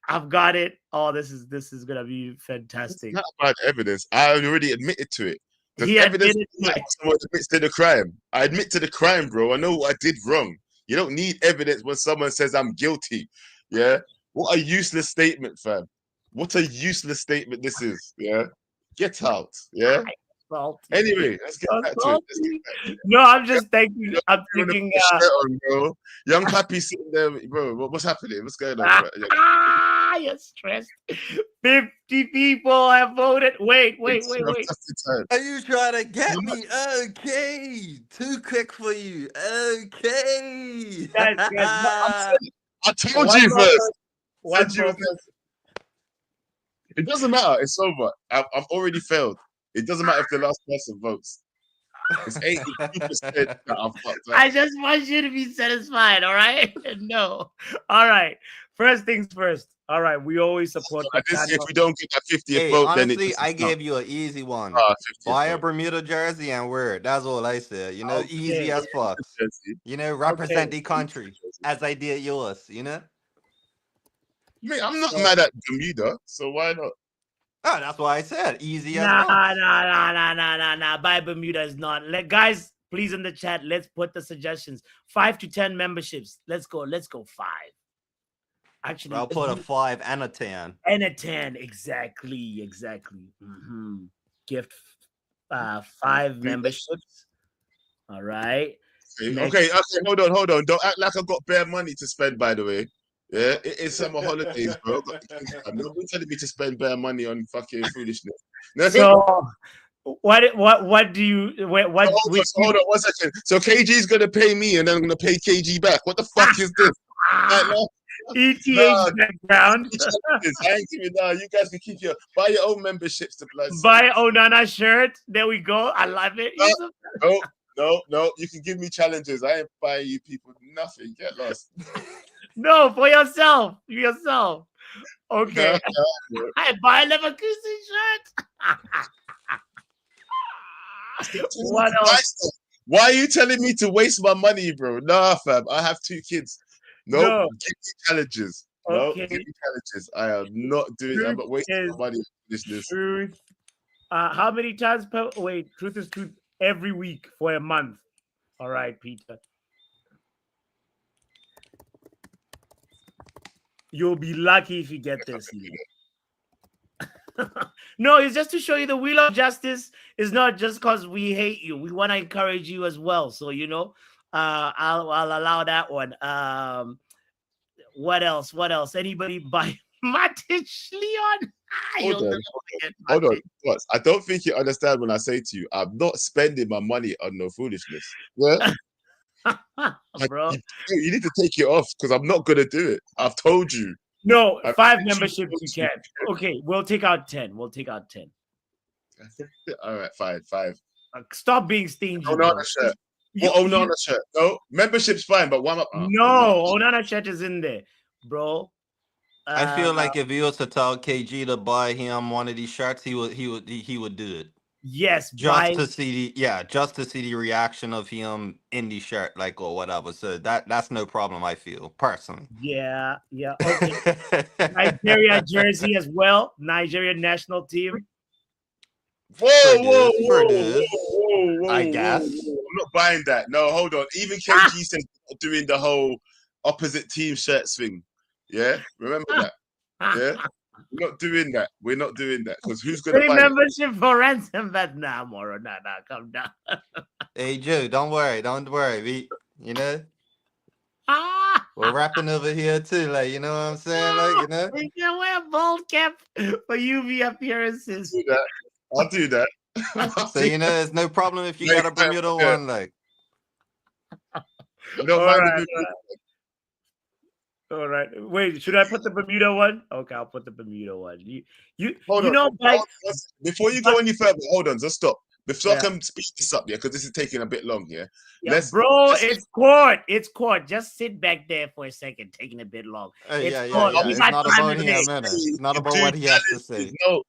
Speaker 1: I've got it. Oh, this is gonna be fantastic.
Speaker 2: It's not about evidence. I already admitted to it.
Speaker 1: He
Speaker 2: evidence someone admits to the crime. I admit to the crime, bro. I know what I did wrong. You don't need evidence when someone says I'm guilty. Yeah. What a useless statement, fam. What a useless statement this is. Yeah. Get out. Yeah. Anyway, let's get back to it.
Speaker 1: No, I'm just thinking. I'm thinking.
Speaker 2: Bro. Young Pappy sitting there, bro. What's happening? What's going on?
Speaker 1: You're stressed. 50 people have voted. Wait.
Speaker 7: Are you trying to get me? Okay. Too quick for you. Okay.
Speaker 2: I told you first. It doesn't matter. It's over. I've already failed. It doesn't matter if the last person votes. It's 82% that I've fucked up.
Speaker 1: I just want you to be satisfied, all right? No. All right. First things first. All right. We always support
Speaker 2: if we don't get that 50th vote,
Speaker 7: honestly,
Speaker 2: then
Speaker 7: I gave you an easy one. Buy a Bermuda jersey and wear it. That's all I said. Easy as fuck. Represent the country. as I did yours, you know?
Speaker 2: I'm not mad at Bermuda, so why not?
Speaker 7: Oh, that's why I said easy as
Speaker 1: Nah.
Speaker 2: well.
Speaker 1: Bermuda is not. Guys, please in the chat, let's put the suggestions. 5 to 10 memberships. Let's go 5. Actually,
Speaker 7: I'll put a 5 and a 10.
Speaker 1: And a 10, exactly. Gift 5 memberships. All right.
Speaker 2: Okay. Hold on. Don't act like I've got bare money to spend. By the way, yeah, it is summer holidays, bro. Nobody's telling me to spend bare money on fucking foolishness.
Speaker 1: So, what do you? Hold
Speaker 2: on 1 second. So KG is gonna pay me, and then I'm gonna pay KG back. What the fuck is this?
Speaker 1: ETH background.
Speaker 2: I ain't giving that. You guys can keep buy your own memberships to
Speaker 1: buy Onana shirt. There we go. I love it.
Speaker 2: No. You can give me challenges. I ain't buying you people nothing. Get lost.
Speaker 1: No, for yourself. Okay. I buy a Leverkusen shirt. What else?
Speaker 2: Why are you telling me to waste my money, bro? Nah, fam. I have 2 kids. No, give me challenges. No, give me challenges. I am not doing. I'm not wasting my money on this.
Speaker 1: Truth. How many times per? Wait, truth is truth every week for a month. All right, Peter. You'll be lucky if you get this. No, it's just to show you the wheel of justice is not just because we hate you. We want to encourage you as well. So I'll allow that one. What else? Anybody buy Matic Leon?
Speaker 2: Hold on. What? I don't think you understand when I say to you, I'm not spending my money on no foolishness. Yeah?
Speaker 1: Bro.
Speaker 2: You need to take it off because I'm not gonna do it. I've told you.
Speaker 1: No, 5 memberships you can. Okay, we'll take out 10.
Speaker 2: All right, 5.
Speaker 1: Stop being stingy.
Speaker 2: Onana shirt. Onana shirt. No, membership's fine, but one up.
Speaker 1: No, Onana shirt is in there, bro.
Speaker 7: I feel like if you was to tell KG to buy him one of these shirts, he would do it.
Speaker 1: Yes,
Speaker 7: just to see the reaction of him in the shirt, like, or whatever. So that's no problem, I feel personally.
Speaker 1: Yeah. Okay. Nigeria jersey as well. Nigeria national team.
Speaker 2: Whoa,
Speaker 7: I guess.
Speaker 2: I'm not buying that. No, hold on. Even KG said doing the whole opposite team shirts thing. Yeah, remember that. Yeah. We're not doing that because who's going to buy
Speaker 1: membership for ransom? But Moro, come down.
Speaker 7: Hey Joe, don't worry. We're rapping over here too, like, you know what I'm saying, like,
Speaker 1: We can wear bald cap for UV appearances.
Speaker 2: I'll do that.
Speaker 7: So there's no problem if you got a Bermuda one, like.
Speaker 2: I don't mind.
Speaker 1: All right. Wait, should I put the Bermuda one? Okay, I'll put the Bermuda one.
Speaker 2: Hold on. Before you go any further, hold on, just stop. Before I can speed this up, because this is taking a bit long here.
Speaker 1: It's court. Just sit back there for a second, taking a bit long.
Speaker 7: It's not about him, man. It's not about what he has to say.
Speaker 2: No,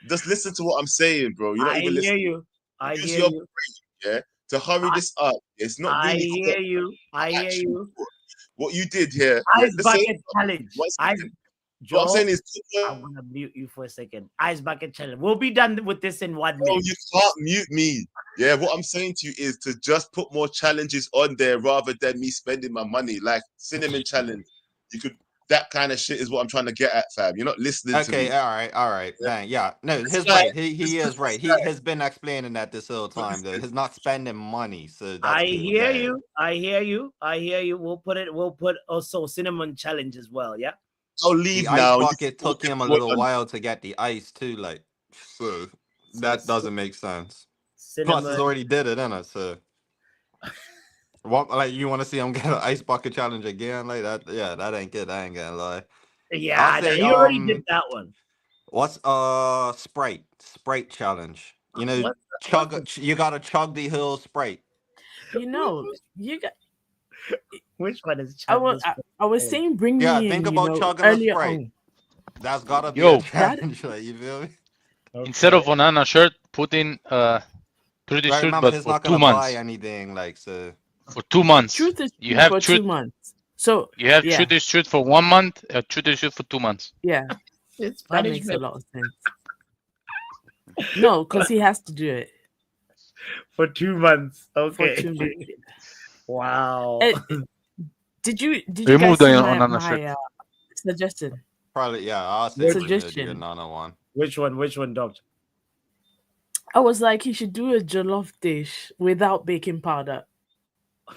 Speaker 2: just listen to what I'm saying, bro. You're not even listening.
Speaker 1: I hear you.
Speaker 2: Brain, to hurry this up. It's not really.
Speaker 1: I hear you.
Speaker 2: What you did here.
Speaker 1: Ice bucket challenge.
Speaker 2: What I'm saying is,
Speaker 1: I'm gonna mute you for a second. Ice bucket challenge. We'll be done with this in 1 minute.
Speaker 2: No, you can't mute me. Yeah, what I'm saying to you is to just put more challenges on there rather than me spending my money. Like cinnamon challenge. That kind of shit is what I'm trying to get at, fam. You're not listening to me.
Speaker 7: Okay, all right. Yeah. No, he's right. He is right. He has been explaining that this whole time, though. He's not spending money. So that's
Speaker 1: I hear you. We'll put also cinnamon challenge as well, yeah?
Speaker 2: I'll leave
Speaker 7: the
Speaker 2: now.
Speaker 7: Ice bucket took him a little while to get the ice too, like, so that doesn't make sense.
Speaker 1: Cinnamon.
Speaker 7: Plus, he's already did it, innit? So, what, like, you want to see him get an ice bucket challenge again, like that? Yeah, that ain't good. I ain't gonna lie.
Speaker 1: Yeah, he already did that one.
Speaker 7: What's Sprite challenge? You gotta chug the hill Sprite.
Speaker 6: You got.
Speaker 1: Which one is?
Speaker 6: I was saying, bring me in.
Speaker 7: Think about chugging a Sprite. That's gotta be a challenge. Like, you feel me?
Speaker 5: Okay. Instead of Onana shirt, put in Trudy shirt, but
Speaker 7: he's
Speaker 5: for
Speaker 7: not
Speaker 5: 2
Speaker 7: gonna
Speaker 5: months.
Speaker 7: buy anything, like, so.
Speaker 5: For 2 months.
Speaker 6: Truth is
Speaker 5: you have
Speaker 6: for
Speaker 5: truth.
Speaker 6: 2 months.
Speaker 8: So
Speaker 5: You have shoot this shoot for 1 month, shoot this shoot for 2 months.
Speaker 8: Yeah,
Speaker 1: It's
Speaker 8: that makes a
Speaker 1: punishment
Speaker 8: lot of sense. No, because he has to do it
Speaker 1: for 2 months.
Speaker 8: for
Speaker 1: Okay.
Speaker 8: 2 months.
Speaker 1: Wow.
Speaker 8: Did you
Speaker 5: Remove
Speaker 8: guys see
Speaker 5: the
Speaker 8: my
Speaker 5: Onana shirt.
Speaker 8: suggestion?
Speaker 7: Probably, yeah. I'll say
Speaker 8: Suggestion.
Speaker 7: the Nana one.
Speaker 1: Which one, doctor?
Speaker 8: I was like, he should do a jollof dish without baking powder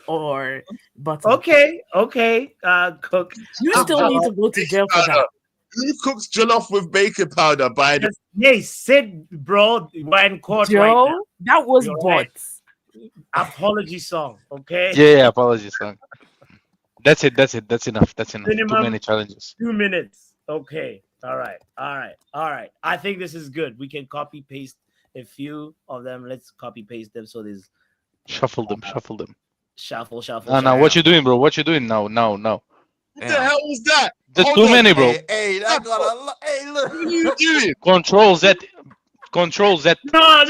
Speaker 8: or butter.
Speaker 1: Okay. Cook.
Speaker 8: You still need to go to jail for that.
Speaker 2: Who cooks jollof with baking powder? By the
Speaker 1: Hey, Sid, bro, we're in court
Speaker 8: Joe,
Speaker 1: right now.
Speaker 8: that was
Speaker 1: You're
Speaker 8: bots.
Speaker 1: right. Apology song, okay?
Speaker 5: Yeah, apologies, son. That's it. That's enough. That's enough.
Speaker 1: Minimum
Speaker 5: Too many challenges.
Speaker 1: 2 minutes. Okay. All right. I think this is good. We can copy paste a few of them. Let's copy paste them so there's
Speaker 5: Shuffle them.
Speaker 1: shuffle.
Speaker 5: Now, what you doing, bro? What you doing now?
Speaker 2: What the hell was that?
Speaker 5: There's
Speaker 2: Hold
Speaker 5: too
Speaker 2: on.
Speaker 5: many, bro.
Speaker 7: Hey, that got a hey, look.
Speaker 2: What are you doing?
Speaker 5: Control Z.
Speaker 1: No.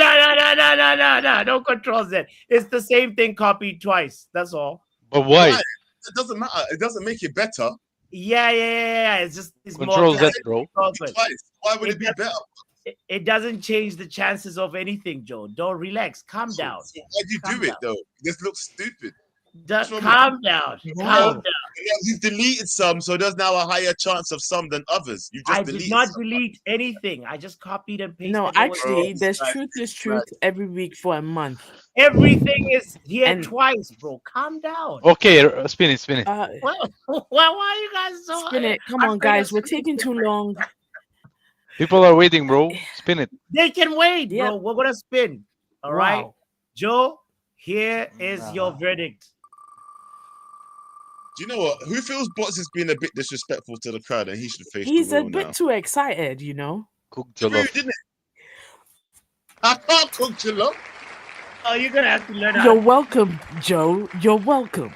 Speaker 1: Don't control Z. It's the same thing copied twice. That's all.
Speaker 5: But why?
Speaker 2: It doesn't matter. It doesn't make it better.
Speaker 1: Yeah. It's just
Speaker 5: Control
Speaker 1: more
Speaker 5: Z, bro.
Speaker 2: Twice. Why would it be better?
Speaker 1: It doesn't change the chances of anything, Joe. Don't relax. Calm down.
Speaker 2: So why'd you do it though? This looks stupid.
Speaker 1: Calm down. Calm down.
Speaker 2: You've deleted some, so there's now a higher chance of some than others. You just
Speaker 1: I did not delete anything. I just copied and pasted.
Speaker 8: No, actually, there's truth is truth every week for a month.
Speaker 1: Everything is here twice, bro. Calm down.
Speaker 5: Okay, spin it.
Speaker 1: Why are you guys so
Speaker 8: spin it? Come on, guys. We're taking too long.
Speaker 5: People are waiting, bro. Spin it.
Speaker 1: They can wait, bro.
Speaker 8: Yep.
Speaker 1: We're gonna spin. All right,
Speaker 8: Wow.
Speaker 1: Joe. Here is your verdict.
Speaker 2: Do you know what? Who feels Bots is being a bit disrespectful to the crowd and he should face
Speaker 8: He's
Speaker 2: the
Speaker 8: a
Speaker 2: wall
Speaker 8: bit
Speaker 2: now?
Speaker 8: too excited, you know.
Speaker 5: Cook
Speaker 2: True,
Speaker 5: jollof.
Speaker 2: didn't it? I can't cook jollof.
Speaker 1: Oh, you're gonna have to learn
Speaker 8: You're
Speaker 1: how.
Speaker 8: welcome, Joe. You're welcome.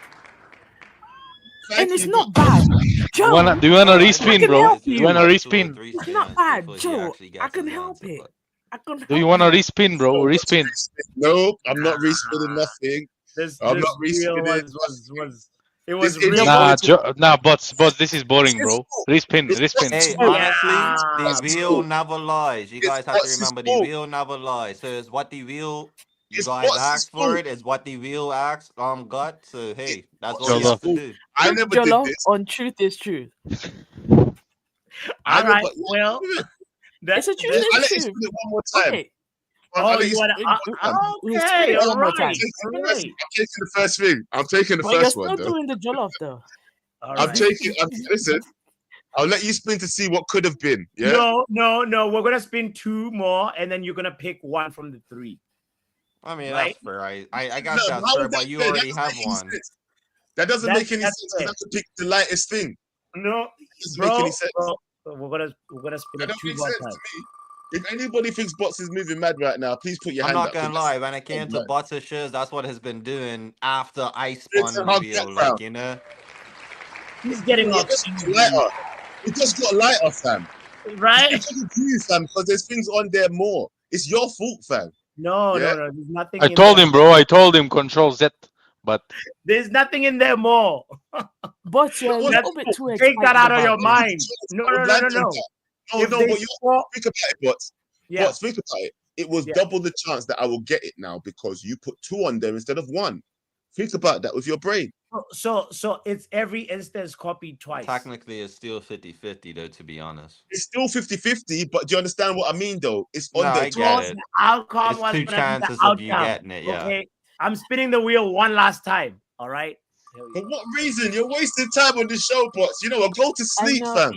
Speaker 2: Thank
Speaker 8: And it's
Speaker 2: you,
Speaker 8: not
Speaker 2: Bots.
Speaker 8: bad. Joe,
Speaker 5: Do you wanna
Speaker 8: I
Speaker 5: respin,
Speaker 8: can
Speaker 5: bro?
Speaker 8: help
Speaker 5: Do
Speaker 8: you.
Speaker 5: you wanna respin?
Speaker 8: it's not bad, Joe. I can help it.
Speaker 5: Do you wanna respin, bro? Respin.
Speaker 2: No, I'm not respinning nothing.
Speaker 1: This
Speaker 2: I'm not
Speaker 1: real
Speaker 2: respinning.
Speaker 1: was it was
Speaker 2: This is
Speaker 1: real.
Speaker 5: Nah, bots, this is boring, bro. Respin.
Speaker 7: Hey, honestly, the wheel never lies. You guys have to remember the wheel never lies. So it's what the wheel you guys asked for it is what the wheel asked got. So hey, that's all you have to do.
Speaker 2: I never did
Speaker 8: Jollof
Speaker 2: this.
Speaker 8: on truth is truth.
Speaker 1: All right, well,
Speaker 8: It's a truth
Speaker 2: I'll
Speaker 8: is
Speaker 2: let you
Speaker 8: truth.
Speaker 2: spin it one more time.
Speaker 8: Okay.
Speaker 2: I'll let
Speaker 1: you want
Speaker 8: We'll
Speaker 1: to?
Speaker 8: spin
Speaker 1: Okay,
Speaker 8: it
Speaker 1: all
Speaker 8: one more
Speaker 1: right.
Speaker 8: time.
Speaker 2: I'm taking the first thing. I'm taking the
Speaker 8: But you're
Speaker 2: first
Speaker 8: still
Speaker 2: one, though.
Speaker 8: doing the jollof, though.
Speaker 1: All
Speaker 2: Listen, I'll let you spin to see what could have been. Yeah.
Speaker 1: No. We're gonna spin 2 more, and then you're gonna pick one from the 3.
Speaker 7: I mean,
Speaker 1: Right?
Speaker 7: that's fair. I got
Speaker 2: No,
Speaker 7: that,
Speaker 2: how
Speaker 7: sir,
Speaker 2: would
Speaker 7: but
Speaker 2: that
Speaker 7: you
Speaker 2: fair?
Speaker 7: already
Speaker 2: That
Speaker 7: have
Speaker 2: doesn't make any
Speaker 7: one.
Speaker 2: sense. That doesn't make any sense because I could pick the lightest thing.
Speaker 1: No,
Speaker 2: It doesn't make any sense.
Speaker 1: bro, we're gonna spin
Speaker 2: That
Speaker 1: it
Speaker 2: don't
Speaker 1: 2
Speaker 2: make
Speaker 1: more
Speaker 2: sense
Speaker 1: times.
Speaker 2: to me. If anybody thinks Bots is moving mad right now, please put your
Speaker 7: I'm
Speaker 2: hand
Speaker 7: not
Speaker 2: up.
Speaker 7: gonna
Speaker 2: 'cause
Speaker 7: lie, when it came to
Speaker 2: mad.
Speaker 7: butter shoes, that's what has been doing after I
Speaker 2: It's
Speaker 7: spun
Speaker 2: a
Speaker 7: the wheel,
Speaker 2: background.
Speaker 7: like, you know.
Speaker 1: He's getting
Speaker 2: It
Speaker 1: off,
Speaker 2: just got lighter. It just got lighter, fam.
Speaker 1: right?
Speaker 2: It's because of you, fam, because there's things on there more. It's your fault, fam.
Speaker 1: No,
Speaker 2: Yeah.
Speaker 1: There's nothing.
Speaker 5: I told him, bro. I told him Control Z, but
Speaker 1: There's nothing in there more.
Speaker 8: But you're a
Speaker 2: That's
Speaker 8: little bit too excited.
Speaker 1: Take that out of your
Speaker 8: about
Speaker 1: mind.
Speaker 2: It's
Speaker 1: No.
Speaker 2: blind on that. No,
Speaker 1: If
Speaker 2: but
Speaker 1: they
Speaker 2: you
Speaker 1: score-
Speaker 2: think about it, Bots.
Speaker 1: Yeah.
Speaker 2: Bots, think about it. It was
Speaker 1: Yeah.
Speaker 2: double the chance that I will get it now because you put 2 on there instead of 1. Think about that with your brain.
Speaker 1: So it's every instance copied twice.
Speaker 7: Technically, it's still 50-50, though, to be honest.
Speaker 2: It's still 50-50, but do you understand what I mean, though? It's on
Speaker 7: No,
Speaker 2: there
Speaker 7: I
Speaker 2: twice.
Speaker 7: get it.
Speaker 1: Outcome
Speaker 7: It's
Speaker 1: was
Speaker 7: 2
Speaker 1: gonna be the
Speaker 7: chances of you
Speaker 1: outcome.
Speaker 7: getting it, yeah.
Speaker 1: Okay, I'm spinning the wheel one last time. All right.
Speaker 2: For what reason? You're wasting time on the show, Bots. You know what? Go to sleep, fam.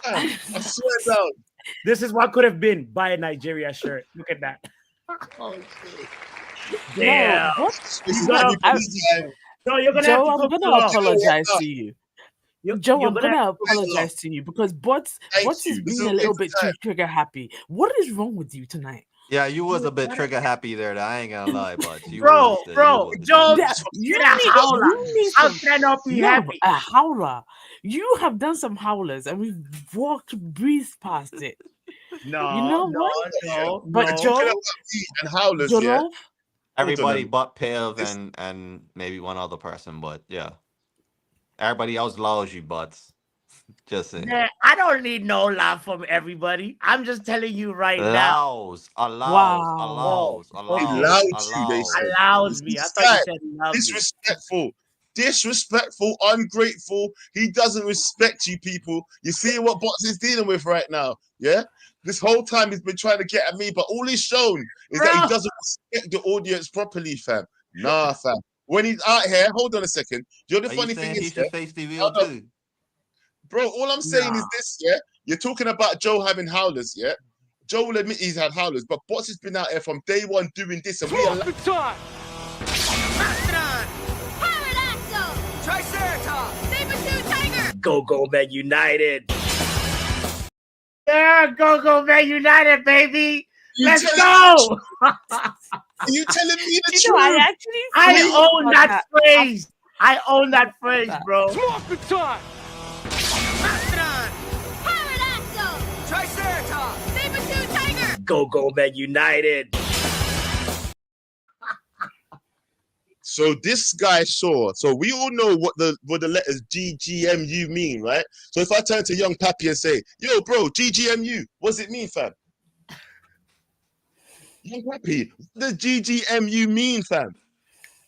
Speaker 2: I swear down.
Speaker 1: This is what could have been. Buy a Nigeria shirt. Look at that. Oh, damn.
Speaker 8: No,
Speaker 2: It's
Speaker 1: You
Speaker 2: not
Speaker 1: gotta-
Speaker 2: your business.
Speaker 1: No, you're gonna
Speaker 8: Joe,
Speaker 1: have to
Speaker 8: I'm
Speaker 1: cook
Speaker 8: gonna
Speaker 1: jollof.
Speaker 8: apologize to you. Joe,
Speaker 1: you're
Speaker 8: I'm
Speaker 1: gonna
Speaker 8: gonna
Speaker 1: have to cook
Speaker 8: apologize to you because Bots
Speaker 2: Thank
Speaker 8: is
Speaker 2: you. This
Speaker 8: being
Speaker 2: is
Speaker 8: a little
Speaker 2: waste
Speaker 8: bit
Speaker 2: of
Speaker 8: too
Speaker 2: time.
Speaker 8: trigger happy. What is wrong with you tonight?
Speaker 7: Yeah, you was a bit trigger happy there. I ain't gonna lie, but you
Speaker 1: Bro,
Speaker 7: was the-
Speaker 1: bro,
Speaker 7: you was the
Speaker 1: Joe,
Speaker 7: trigger.
Speaker 8: You
Speaker 1: get a
Speaker 8: need,
Speaker 1: howler.
Speaker 8: you need
Speaker 1: How
Speaker 8: some,
Speaker 1: can I not be
Speaker 8: you
Speaker 1: happy?
Speaker 8: have a howler. You have done some howlers and we've breezed past it.
Speaker 1: No,
Speaker 8: You know what?
Speaker 1: No,
Speaker 8: But
Speaker 1: no.
Speaker 8: Joe,
Speaker 2: Talking about weed and howlers, yeah.
Speaker 8: Jollof,
Speaker 7: Everybody
Speaker 2: on.
Speaker 7: but Piv and maybe one other person, but yeah. Everybody else loves you, butts. Just saying.
Speaker 1: Yeah, I don't need no love from everybody. I'm just telling you right now.
Speaker 7: Allows.
Speaker 2: He allowed you, they said.
Speaker 1: Allows me. I thought you said he loved me.
Speaker 2: Disrespectful, ungrateful. He doesn't respect you, people. You see what Bots is dealing with right now, yeah? This whole time he's been trying to get at me, but all he's shown is that he doesn't respect the audience properly, fam. Nah, fam. When he's out here, hold on a second. You know the funny thing is,
Speaker 7: he should face the real too.
Speaker 2: Bro, all I'm saying is this, yeah? You're talking about Joe having howlers, yeah? Joe will admit he's had howlers, but Bots has been out here from day one doing this, and we are
Speaker 3: time.
Speaker 1: Go Man United. Yeah, go Man United, baby. Let's go.
Speaker 2: Are you telling me the
Speaker 8: You know,
Speaker 2: truth?
Speaker 1: I own that phrase. I own that phrase, bro.
Speaker 3: Smoke the time.
Speaker 1: Go Man United.
Speaker 2: So this guy saw. So we all know what the letters GGMU mean, right? So if I turn to young Pappy and say, "Yo, bro, GGMU, what does it mean, fam?" Young Pappy, what does GGMU mean, fam?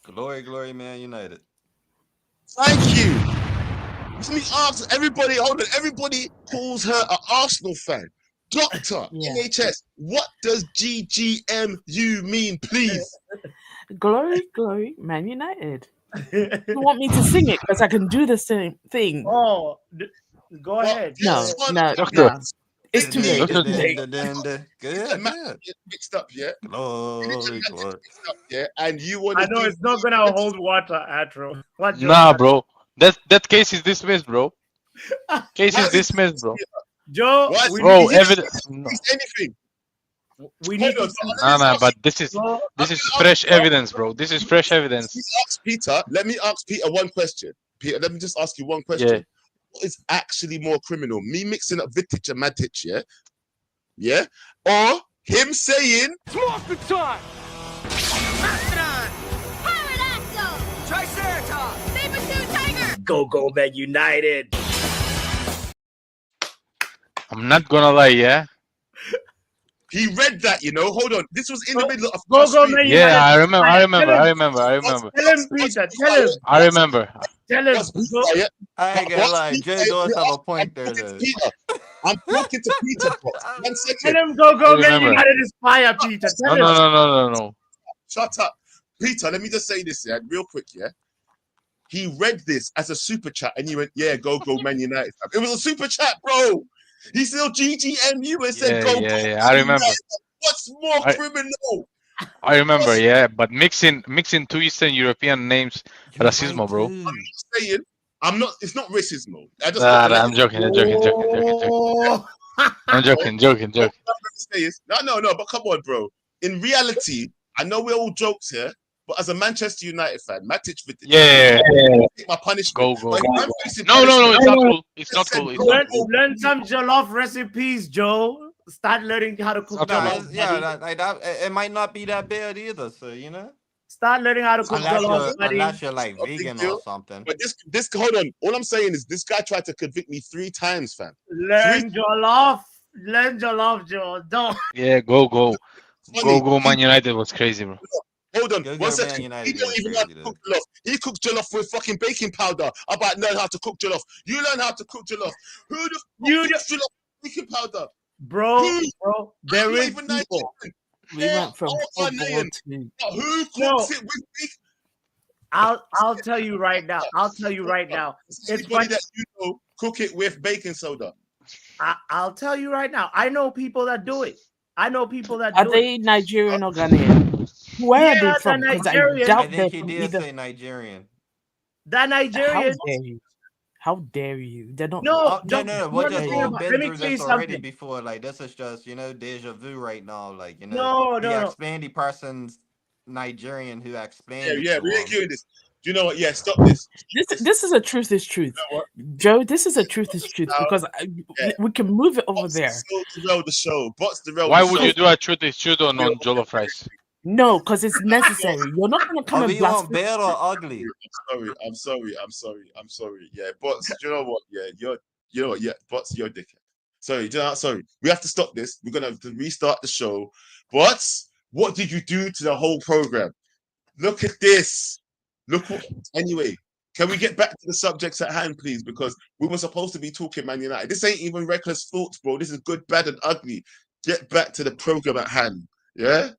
Speaker 7: Glory, Man United.
Speaker 2: Thank you. Let me ask everybody. Hold on, everybody calls her an Arsenal fan. Doctor, NHS, what does GGMU mean, please?
Speaker 8: Glory, Man United. You want me to sing it because I can do the same thing?
Speaker 1: Oh, go ahead.
Speaker 8: No. It's too late.
Speaker 7: Good.
Speaker 2: Mixed up, yeah.
Speaker 7: Glory.
Speaker 2: Yeah, and you want?
Speaker 1: I know it's not gonna hold water, Atro.
Speaker 5: Nah, bro. That case is dismissed, bro. Case is dismissed, bro.
Speaker 1: Joe,
Speaker 5: bro, evidence.
Speaker 2: Anything.
Speaker 1: We need to.
Speaker 5: Nah, but this is fresh evidence, bro. This is fresh evidence.
Speaker 2: Let me ask Peter one question. Peter, let me just ask you one question.
Speaker 5: Yeah.
Speaker 2: What is actually more criminal? Me mixing up Vitic and Matic, yeah? Yeah? Or him saying
Speaker 3: Smoke the time.
Speaker 1: Go Man United.
Speaker 5: I'm not gonna lie, yeah.
Speaker 2: he read that, you know. Hold on. This was in the middle of
Speaker 1: Go Man United.
Speaker 5: Yeah, I remember.
Speaker 1: Tell him, Peter. Tell him.
Speaker 5: I remember.
Speaker 1: Tell him.
Speaker 7: I ain't gonna lie. Jay does have a point there, though.
Speaker 2: Peter. I'm talking to Peter. 1 second.
Speaker 1: Tell him go Man United is fire, Peter. Tell him.
Speaker 5: No.
Speaker 2: Shut up. Peter, let me just say this, yeah, real quick, yeah. He read this as a super chat and he went, yeah, go Man United. It was a super chat, bro. He still GGMU and said, go.
Speaker 5: Yeah, I remember.
Speaker 2: What's more criminal?
Speaker 5: I remember, yeah, but mixing two Eastern European names, racismo, bro.
Speaker 2: I'm not saying, it's not racismo.
Speaker 5: I'm joking. I'm joking.
Speaker 2: No, but come on, bro. In reality, I know we're all jokes here, but as a Manchester United fan, Matic, take my punishment.
Speaker 5: Go. No, it's not cool.
Speaker 1: Learn some jollof recipes, Joe. Start learning how to cook jollof.
Speaker 7: It might not be that bad either, so you know.
Speaker 1: Start learning how to cook jollof, buddy.
Speaker 7: Unless you're like vegan or something.
Speaker 2: But this hold on. All I'm saying is this guy tried to convict me 3 times, fam.
Speaker 1: Learn jollof, Joe. Don't.
Speaker 5: Yeah, go. Man United was crazy, bro.
Speaker 2: Hold on, 1 second. He don't even know how to cook jollof. He cooks jollof with fucking baking powder. About learn how to cook jollof. You learn how to cook jollof. Who the fuck cooks jollof with baking powder?
Speaker 1: Bro, there is people.
Speaker 8: We went from football to...
Speaker 2: Who cooks it with baking?
Speaker 1: I'll tell you right now.
Speaker 2: It's funny that you know cook it with baking soda.
Speaker 1: I'll tell you right now. I know people that do it.
Speaker 8: Are they Nigerian or Ghanaian? Where are they from? Because
Speaker 7: I think he did say Nigerian.
Speaker 1: That Nigerian.
Speaker 8: How dare you? They're not.
Speaker 7: No. What just all been through this already before? Like this is just deja vu right now. Like
Speaker 1: No.
Speaker 7: explain the person's Nigerian who explained.
Speaker 2: Yeah, we're doing this. Do you know what? Yeah, stop this.
Speaker 8: This is a truth is truth, Joe. This is a truth is truth because we can move it over there.
Speaker 2: Derail the show.
Speaker 5: Why would you do a truth is truth on jollof rice?
Speaker 8: No, because it's necessary. You're not gonna come
Speaker 7: Or
Speaker 8: and
Speaker 7: do you want
Speaker 8: blaspheme.
Speaker 7: bad or ugly?
Speaker 2: I'm sorry. Yeah, Bots, you know what? Yeah, you know what? Yeah, Bots, you're a dickhead. Sorry. We have to stop this. We're gonna have to restart the show. Bots, what did you do to the whole program? Look at this. Look what. Anyway, can we get back to the subjects at hand, please? Because we were supposed to be talking Man United. This ain't even reckless thoughts, bro. This is good, bad, and ugly. Get back to the program at hand. Yeah.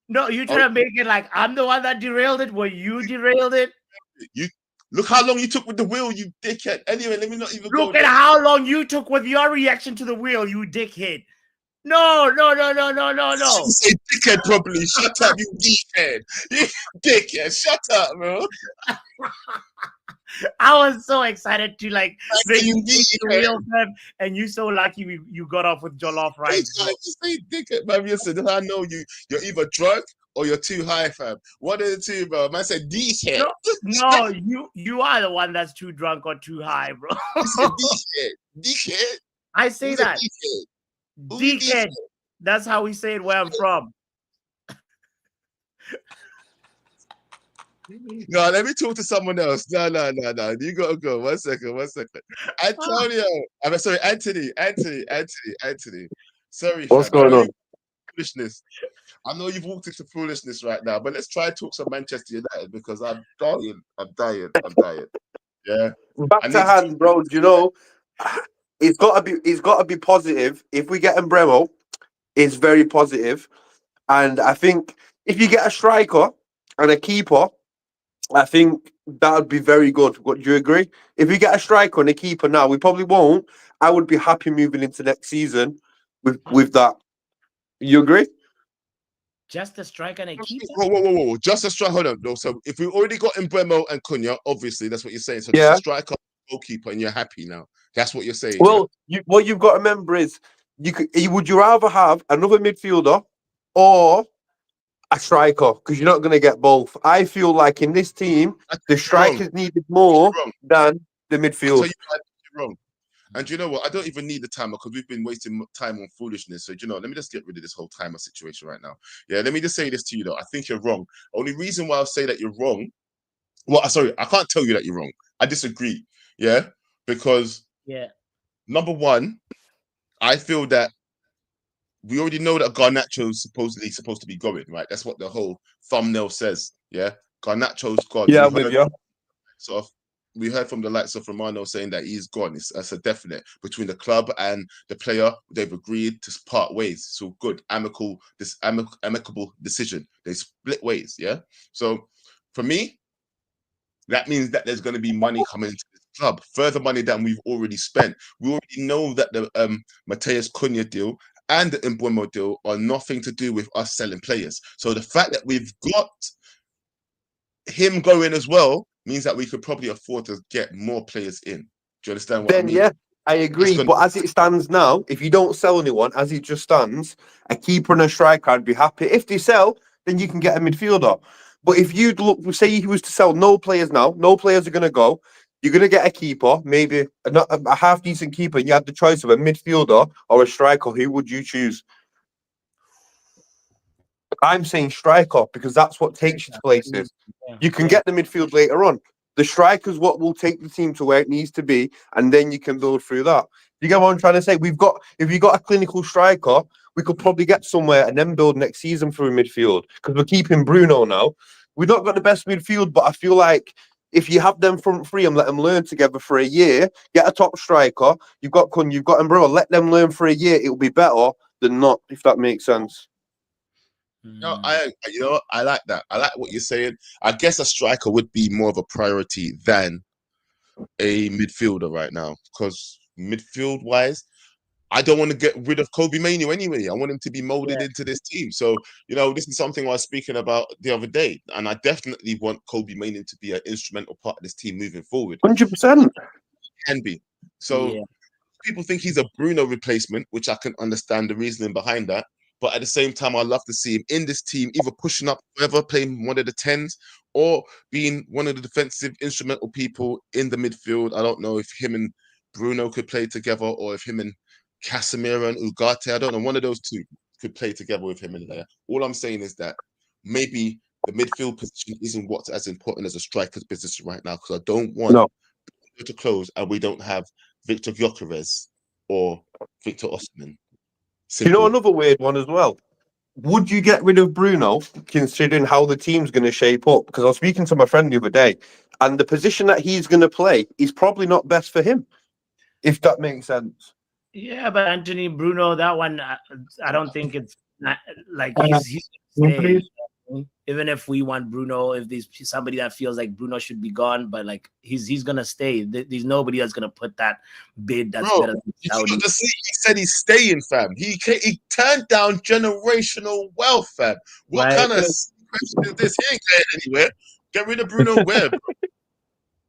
Speaker 1: No, you trying to make it like I'm the one that derailed it. Well, you derailed it.
Speaker 2: You look how long you took with the wheel, you dickhead. Anyway, let me not even
Speaker 1: Look
Speaker 2: go
Speaker 1: at
Speaker 2: there.
Speaker 1: how long you took with your reaction to the wheel, you dickhead. No.
Speaker 2: You say dickhead properly. Shut up, you dickhead. You dickhead. Shut up, bro.
Speaker 1: I was so excited to like make
Speaker 2: You
Speaker 1: the wheel flip, and you so lucky you got off with jollof rice. Bro.
Speaker 2: You say dickhead, man. Listen, I know you're either drunk or you're too high, fam. One of the two, bro. Man said dickhead.
Speaker 1: No, you are the one that's too drunk or too high, bro.
Speaker 2: You said dickhead. Dickhead.
Speaker 1: I say
Speaker 2: Who's
Speaker 1: that.
Speaker 2: Dickhead.
Speaker 1: That's how we say it where I'm from.
Speaker 2: No, let me talk to someone else. No. You gotta go. One second. Antonio. I'm sorry, Anthony. Sorry,
Speaker 9: What's
Speaker 2: fam.
Speaker 9: going on?
Speaker 2: Foolishness. I know you've walked into foolishness right now, but let's try to talk some Manchester United because I'm dying. Yeah.
Speaker 9: Back to hand, bro. Do you know, it's got to be positive. If we get Embremo, it's very positive. And I think if you get a striker and a keeper, I think that would be very good. What do you agree? If we get a striker and a keeper now, we probably won't. I would be happy moving into next season with that. You agree?
Speaker 1: Just a strike and a keeper?
Speaker 2: Whoa. Just a strike. Hold on. No, so if we already got Embremo and Cunha, obviously that's what you're saying. So just a striker, goalkeeper, and you're happy now. That's what you're saying.
Speaker 9: Well, what you've got to remember is would you rather have another midfielder or a striker? Because you're not going to get both. I feel like in this team, the strikers needed more than the midfield.
Speaker 2: You're wrong. And you know what? I don't even need the timer because we've been wasting time on foolishness. So, let me just get rid of this whole timer situation right now. Yeah, let me just say this to you, though. I think you're wrong. Only reason why I'll say that you're wrong, sorry, I can't tell you that you're wrong. I disagree. Yeah, because number one, I feel that we already know that Garnacho's supposedly supposed to be going, right? That's what the whole thumbnail says. Yeah, Garnacho's gone.
Speaker 9: Yeah, with you.
Speaker 2: So we heard from the likes of Romano saying that he's gone. That's a definite between the club and the player. They've agreed to part ways. So good, amicable decision. They split ways. Yeah. So for me, that means that there's going to be money coming into this club, further money than we've already spent. We already know that the Mateus Cunha deal and the Mbeumo deal are nothing to do with us selling players. So the fact that we've got him going as well means that we could probably afford to get more players in. Do you understand what I mean?
Speaker 9: Yeah, I agree. But as it stands now, if you don't sell anyone, as it just stands, a keeper and a striker, I'd be happy. If they sell, then you can get a midfielder. But if you look, say he was to sell no players now, no players are going to go. You're going to get a keeper, maybe a half decent keeper. And you have the choice of a midfielder or a striker. Who would you choose? I'm saying striker because that's what takes you to places. You can get the midfield later on. The striker's what will take the team to where it needs to be, and then you can build through that. You get what I'm trying to say? If we got a clinical striker, we could probably get somewhere and then build next season through midfield. Because we're keeping Bruno now. We've not got the best midfield, but I feel like if you have them front three and let them learn together for a year, get a top striker. You've got Kun, you've got Embryo. Let them learn for a year. It'll be better than not, if that makes sense.
Speaker 2: No, I like that. I like what you're saying. I guess a striker would be more of a priority than a midfielder right now, because midfield wise, I don't want to get rid of Kobe Mainoo anyway. I want him to be molded into this team. So, this is something I was speaking about the other day, and I definitely want Kobe Mainoo to be an instrumental part of this team moving forward.
Speaker 9: 100%.
Speaker 2: Can be. So people think he's a Bruno replacement, which I can understand the reasoning behind that. But at the same time, I love to see him in this team, either pushing up, whether playing one of the 10s or being one of the defensive instrumental people in the midfield. I don't know if him and Bruno could play together or if him and Casemiro and Ugarte, I don't know, one of those two could play together with him in there. All I'm saying is that maybe the midfield position isn't what's as important as a striker's position right now, because I don't want to close and we don't have Victor Gyökeres or Victor Osimhen.
Speaker 9: You know another weird one as well? Would you get rid of Bruno, considering how the team's going to shape up? Because I was speaking to my friend the other day, and the position that he's going to play is probably not best for him, if that makes sense.
Speaker 1: Yeah, but Anthony Bruno, that one, I don't think it's not, like he's stay. Even if we want Bruno, if there's somebody that feels like Bruno should be gone, but like he's gonna stay. There's nobody that's gonna put that bid that's better than Saudi.
Speaker 2: He said he's staying, fam. He turned down generational wealth, fam. What kind of question is this? He ain't going anywhere. Get rid of Bruno where, bro?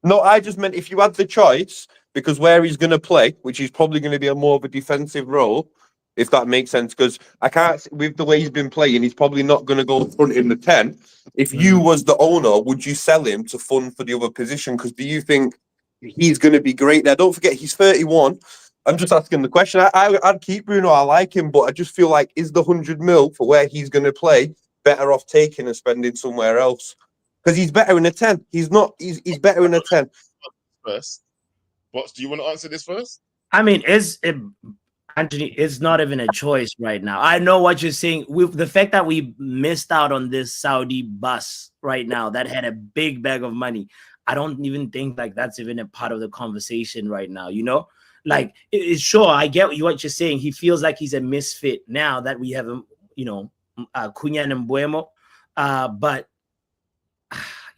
Speaker 9: No, I just meant if you had the choice, because where he's going to play, which is probably going to be a more of a defensive role, if that makes sense, because I can't, with the way he's been playing, he's probably not going to go front in the 10. If you was the owner, would you sell him to fund for the other position? Because do you think he's going to be great there? Don't forget, he's 31. I'm just asking the question. I'd keep Bruno. I like him, but I just feel like, is the 100 mil for where he's going to play better off taking and spending somewhere else? Because he's better in a 10. He's not. He's better in a 10.
Speaker 2: First, what do you want to answer this first?
Speaker 1: I mean, Anthony, it's not even a choice right now. I know what you're saying. With the fact that we missed out on this Saudi bus right now that had a big bag of money, I don't even think like that's even a part of the conversation right now. You know, like it's sure I get what you're saying. He feels like he's a misfit now that we have him. You know, Cunha and Mbuemo, but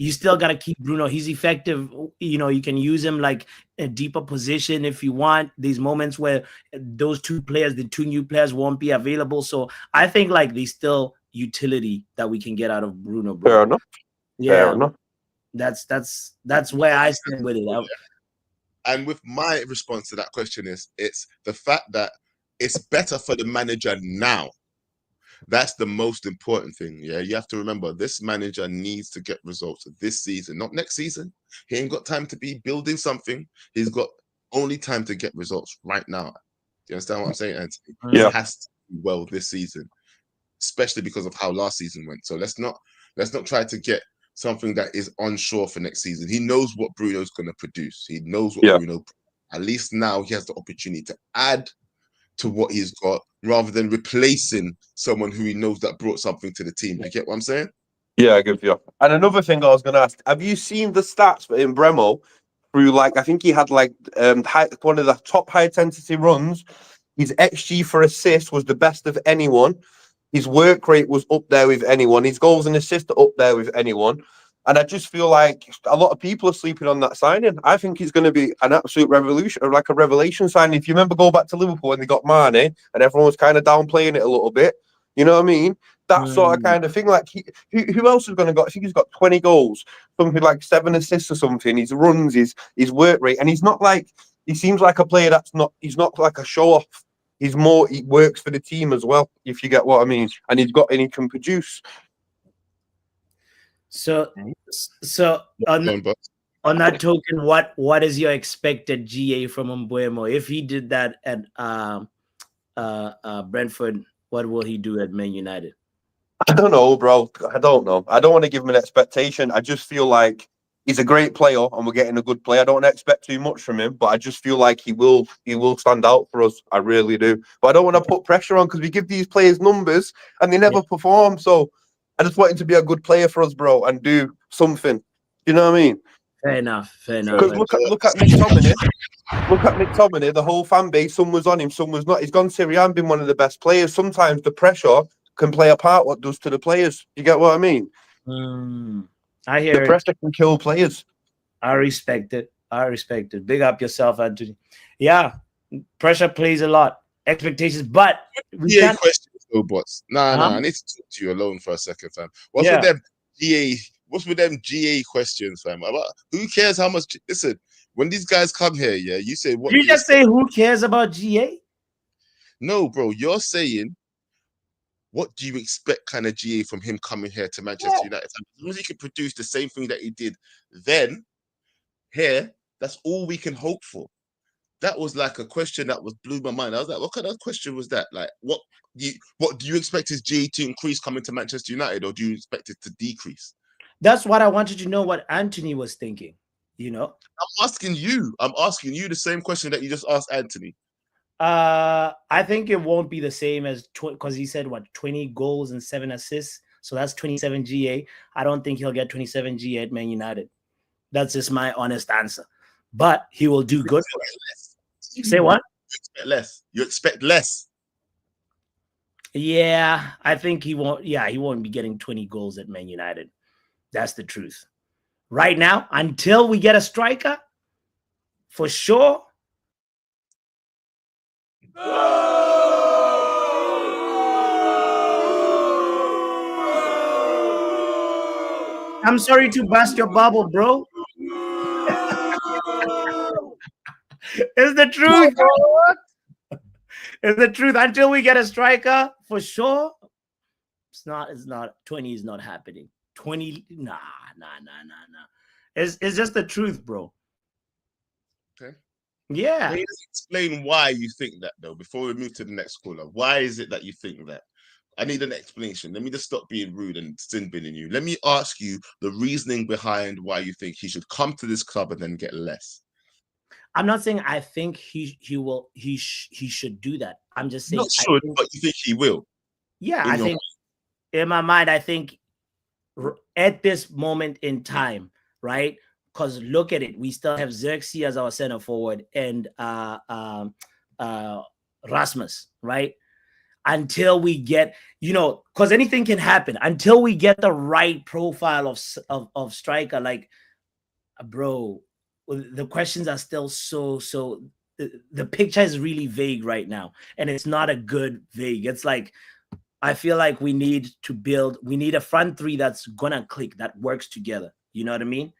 Speaker 1: you still got to keep Bruno. He's effective. You know, you can use him like a deeper position if you want. These moments where those two players, the two new players, won't be available. So I think like there's still utility that we can get out of Bruno. Bro.
Speaker 9: Fair enough.
Speaker 1: Yeah,
Speaker 9: fair enough.
Speaker 1: That's where I stand with it.
Speaker 2: And with my response to that question is, it's the fact that it's better for the manager now. That's the most important thing. Yeah, you have to remember this manager needs to get results this season, not next season. He ain't got time to be building something. He's got only time to get results right now. Do you understand what I'm saying, Anthony?
Speaker 9: Yeah.
Speaker 2: He has to do well this season, especially because of how last season went. So let's not try to get something that is onshore for next season. He knows what Bruno's going to produce. He knows what Bruno. At least now he has the opportunity to add to what he's got, rather than replacing someone who he knows that brought something to the team. You get what I'm saying?
Speaker 9: Yeah, I give you. And another thing I was going to ask, have you seen the stats in Bremo through, like, I think he had like one of the top high intensity runs. His XG for assist was the best of anyone. His work rate was up there with anyone. His goals and assists are up there with anyone. And I just feel like a lot of people are sleeping on that signing. I think it's going to be an absolute revolution, or like a revelation signing. If you remember, go back to Liverpool when they got Mane and everyone was kind of downplaying it a little bit. You know what I mean? That sort of kind of thing. Like, who else is going to go? I think he's got 20 goals, something like 7 assists or something. His runs, his work rate. And he's not like, he seems like a player he's not like a show off. He works for the team as well, if you get what I mean. And he can produce.
Speaker 1: So on that token, what is your expected GA from Mbuemo? If he did that at Brentford, what will he do at Man United?
Speaker 9: I don't know, bro. I don't know. I don't want to give him an expectation. I just feel like he's a great player and we're getting a good player. I don't expect too much from him, but I just feel like he will stand out for us. I really do. But I don't want to put pressure on, because we give these players numbers and they never perform. So I just want him to be a good player for us, bro, and do something. You know what I mean?
Speaker 1: Fair enough.
Speaker 9: Because look at McTominay. Look at McTominay. The whole fan base, some was on him, some was not. He's gone Serie A and been one of the best players. Sometimes the pressure can play a part what it does to the players. You get what I mean?
Speaker 1: I hear
Speaker 9: the pressure can kill players.
Speaker 1: I respect it. Big up yourself, Anthony. Yeah, pressure plays a lot. Expectations, but
Speaker 2: we can't... questions, though, bots. Nah, I need to talk to you alone for a second, fam. What's with them GA questions, fam? About who cares how much? Listen, when these guys come here, you say what?
Speaker 1: Did you just say who cares about GA?
Speaker 2: No, bro, you're saying, what do you expect kind of GA from him coming here to Manchester United? As long as he can produce the same thing that he did then, here, that's all we can hope for. that was like a question that was blew my mind. I was like, what kind of question was that? Like, what do you expect his G to increase coming to Manchester United, or do you expect it to decrease?
Speaker 1: That's what I wanted to know what Anthony was thinking.
Speaker 2: I'm asking you the same question that you just asked Anthony.
Speaker 1: I think it won't be the same as because he said 20 goals and 7 assists, so that's 27 GA. I don't think he'll get 27 GA at Man United. That's just my honest answer. But he will do good for us. Say what?
Speaker 2: You expect less.
Speaker 1: Yeah, I think he won't. Yeah, he won't be getting 20 goals at Man United. That's the truth. Right now, until we get a striker, for sure. I'm sorry to bust your bubble, bro. It's the truth, bro. It's the truth. Until we get a striker, for sure. It's not 20 is not happening. 20, nah. It's just the truth, bro.
Speaker 2: Okay.
Speaker 1: Yeah.
Speaker 2: Can you explain why you think that, though, before we move to the next caller? Why is it that you think that? I need an explanation. Let me just stop being rude and sin binning you. Let me ask you the reasoning behind why you think he should come to this club and then get less.
Speaker 1: I'm not saying I think he should do that. I'm just saying
Speaker 2: not should, but you think he will.
Speaker 1: Yeah, I think in my mind, I think at this moment in time, right? Because look at it, we still have Xerxes as our center forward and Rasmus, right? Until we get, because anything can happen. Until we get the right profile of striker, like, bro, the questions are still so. The picture is really vague right now, and it's not a good vague. It's like, I feel like we need a front three that's gonna click, that works together. You know what I mean?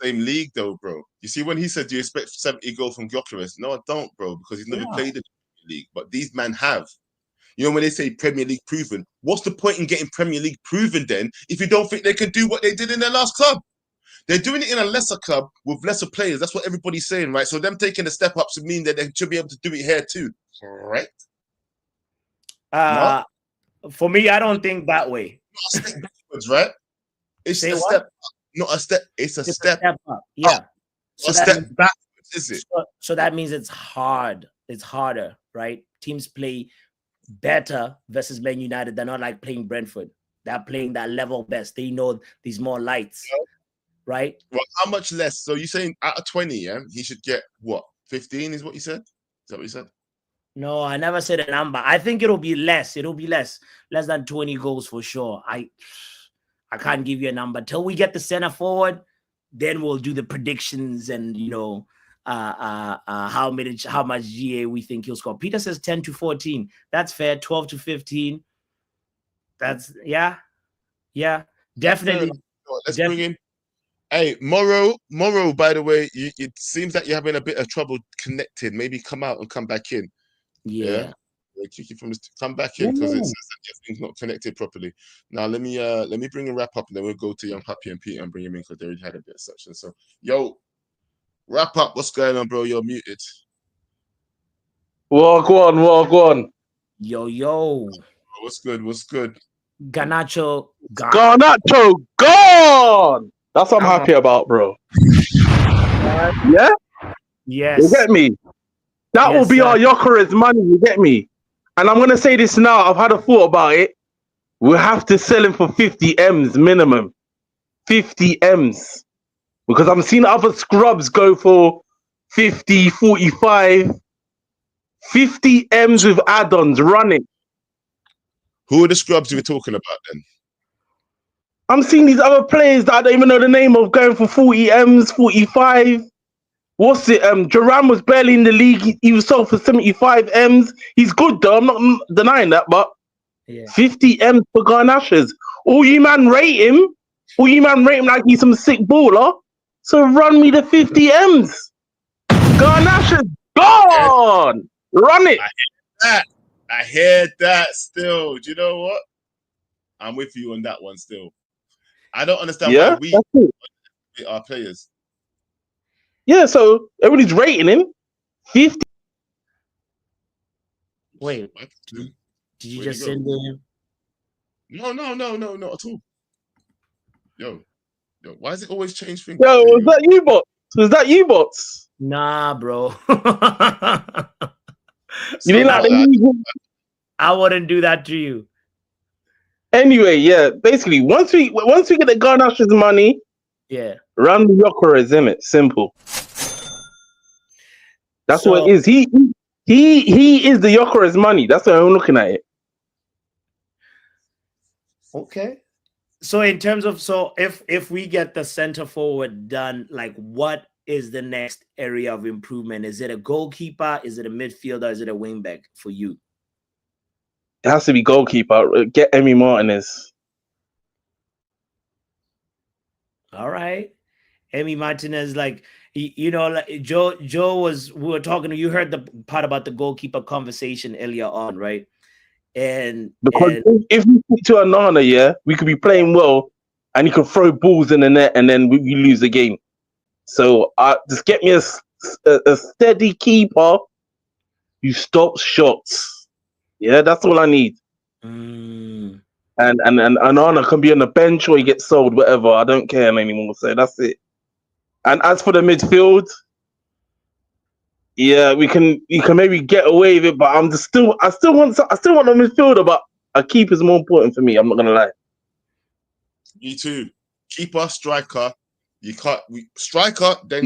Speaker 2: Same league though, bro. You see, when he said, do you expect 70 goals from Goalkeeper? No, I don't, bro, because he's never played the league. But these men have. When they say Premier League proven, what's the point in getting Premier League proven then if you don't think they can do what they did in their last club? They're doing it in a lesser club with lesser players. That's what everybody's saying, right? So them taking the step ups would mean that they should be able to do it here too, right?
Speaker 1: No? For me, I don't think that way.
Speaker 2: Not a step backwards, right? It's a step up, not a step. It's a step
Speaker 1: up. Yeah.
Speaker 2: Up. So a step backwards, is it?
Speaker 1: So that means it's hard. It's harder, right? Teams play better versus Man United. They're not like playing Brentford. They're playing that level best. They know these more lights. Yeah. Right?
Speaker 2: Well, how much less? So you're saying out of 20, yeah, he should get what? 15 is what you said? Is that what you said?
Speaker 1: No, I never said a number. I think it'll be less. It'll be less than 20 goals for sure. I can't give you a number. Till we get the center forward, then we'll do the predictions and how much GA we think he'll score. Peter says 10 to 14. That's fair. 12 to 15. That's definitely.
Speaker 2: Let's bring in. Hey, Morrow, by the way, it seems that you're having a bit of trouble connecting. Maybe come out and come back in.
Speaker 1: Yeah.
Speaker 2: Kick you from come back in because it says that your thing's not connected properly. Now let me bring a wrap up and then we'll go to Young Happy and Peter and bring him in because they already had a bit of section. So yo, wrap up. What's going on, bro? You're muted.
Speaker 10: Walk on.
Speaker 1: Yo.
Speaker 2: What's good?
Speaker 1: Garnacho
Speaker 10: gone. That's what I'm happy about, bro. Yeah?
Speaker 1: Yes.
Speaker 10: You get me? That will be our Yokeres money, you get me? And I'm going to say this now, I've had a thought about it. We'll have to sell him for 50 M's minimum. 50 M's. Because I'm seeing other scrubs go for 50, 45. 50 M's with add-ons running.
Speaker 2: Who are the scrubs you were talking about then?
Speaker 10: I'm seeing these other players that I don't even know the name of going for 40 M's, 45. What's it? Duran was barely in the league. He was sold for 75 M's. He's good though. I'm not denying that, but 50 M's for Garnaches. All you man rate him like he's some sick baller. So run me the 50 M's. Garnaches gone. Run it.
Speaker 2: I hear that still. Do you know what? I'm with you on that one still. I don't understand why we are players.
Speaker 10: Yeah, so everybody's rating him 50.
Speaker 1: Wait, did you just send him?
Speaker 2: No, not at all. Yo, why does it always change things?
Speaker 10: Yo, was that you, bots? Was that you, bots?
Speaker 1: Nah, bro.
Speaker 10: You didn't like the music?
Speaker 1: I wouldn't do that to you.
Speaker 10: Anyway, yeah. Basically, once we get the Garnacho's money,
Speaker 1: yeah,
Speaker 10: run the Yokeres, isn't it? Simple. That's what it is. He is the Yokeres money. That's how I'm looking at it.
Speaker 1: Okay. So in terms of if we get the center forward done, like what is the next area of improvement? Is it a goalkeeper? Is it a midfielder? Is it a wingback for you?
Speaker 10: It has to be goalkeeper. Get Emi Martinez.
Speaker 1: All right. Emi Martinez, like like Joe we were talking to you, heard the part about the goalkeeper conversation earlier on, right?
Speaker 10: Because if we stick to Anana, yeah, we could be playing well and he could throw balls in the net and then we lose the game. So just get me a steady keeper who stops shots. Yeah, that's all I need. And Anana can be on the bench or he gets sold, whatever. I don't care anymore. So that's it. And as for the midfield, yeah, you can maybe get away with it, but I still want a midfielder, but a keeper's more important for me. I'm not gonna lie.
Speaker 2: Me too. Keeper, striker. You can't striker, then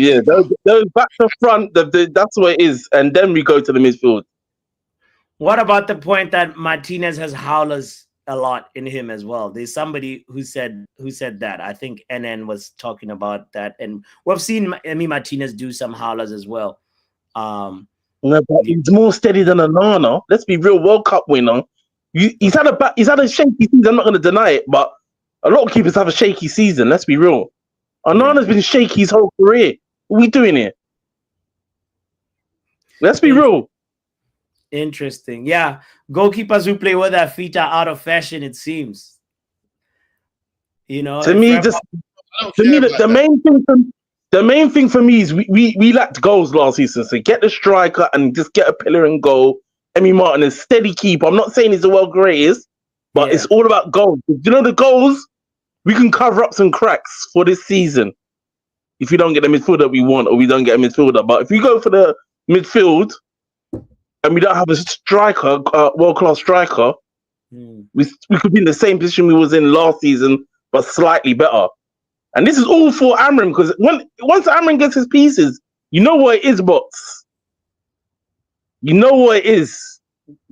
Speaker 10: those back to front. That's what it is, and then we go to the midfield.
Speaker 1: What about the point that Martinez has howlers a lot in him as well? There's somebody who said that. I think NN was talking about that, and we've seen Emi Martinez do some howlers as well.
Speaker 10: No, but he's more steady than Anana. Let's be real. World Cup winner. He's had a shaky season. I'm not going to deny it, but a lot of keepers have a shaky season. Let's be real. Anana's been shaky his whole career. What are we doing here? Let's be real.
Speaker 1: Interesting. Yeah, goalkeepers who play with their feet are out of fashion, it seems. To me,
Speaker 10: the main thing for me is we lacked goals last season. So get the striker and just get a pillar and goal. Emi Martin is steady keeper. I'm not saying he's the world greatest, but it's all about goals. The goals, we can cover up some cracks for this season if we don't get the midfielder we want or we don't get a midfielder. But if we go for the midfield and we don't have a striker, world-class striker, we could be in the same position we was in last season, but slightly better. And this is all for Amram, because once Amram gets his pieces, you know what it is, bots. You know what it is.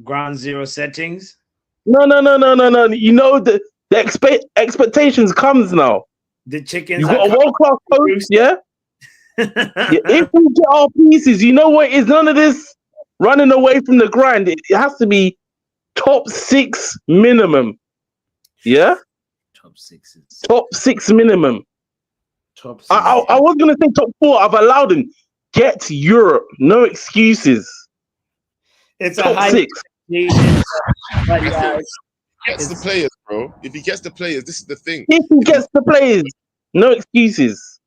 Speaker 1: Ground zero settings.
Speaker 10: No. You know the expectations comes now.
Speaker 1: The chickens.
Speaker 10: You got a world-class coach, yeah? If we get our pieces, you know what it is. None of this running away from the grind. It has to be top 6 minimum. Yeah?
Speaker 1: Top 6.
Speaker 10: Top 6 minimum.
Speaker 1: Top 6.
Speaker 10: I was going to say top 4. I've allowed him. Get to Europe. No excuses.
Speaker 1: It's
Speaker 10: top
Speaker 1: a high
Speaker 10: 6.
Speaker 1: But
Speaker 2: gets the players, bro. If he gets the players, this is the thing.
Speaker 10: If he gets the players, no excuses.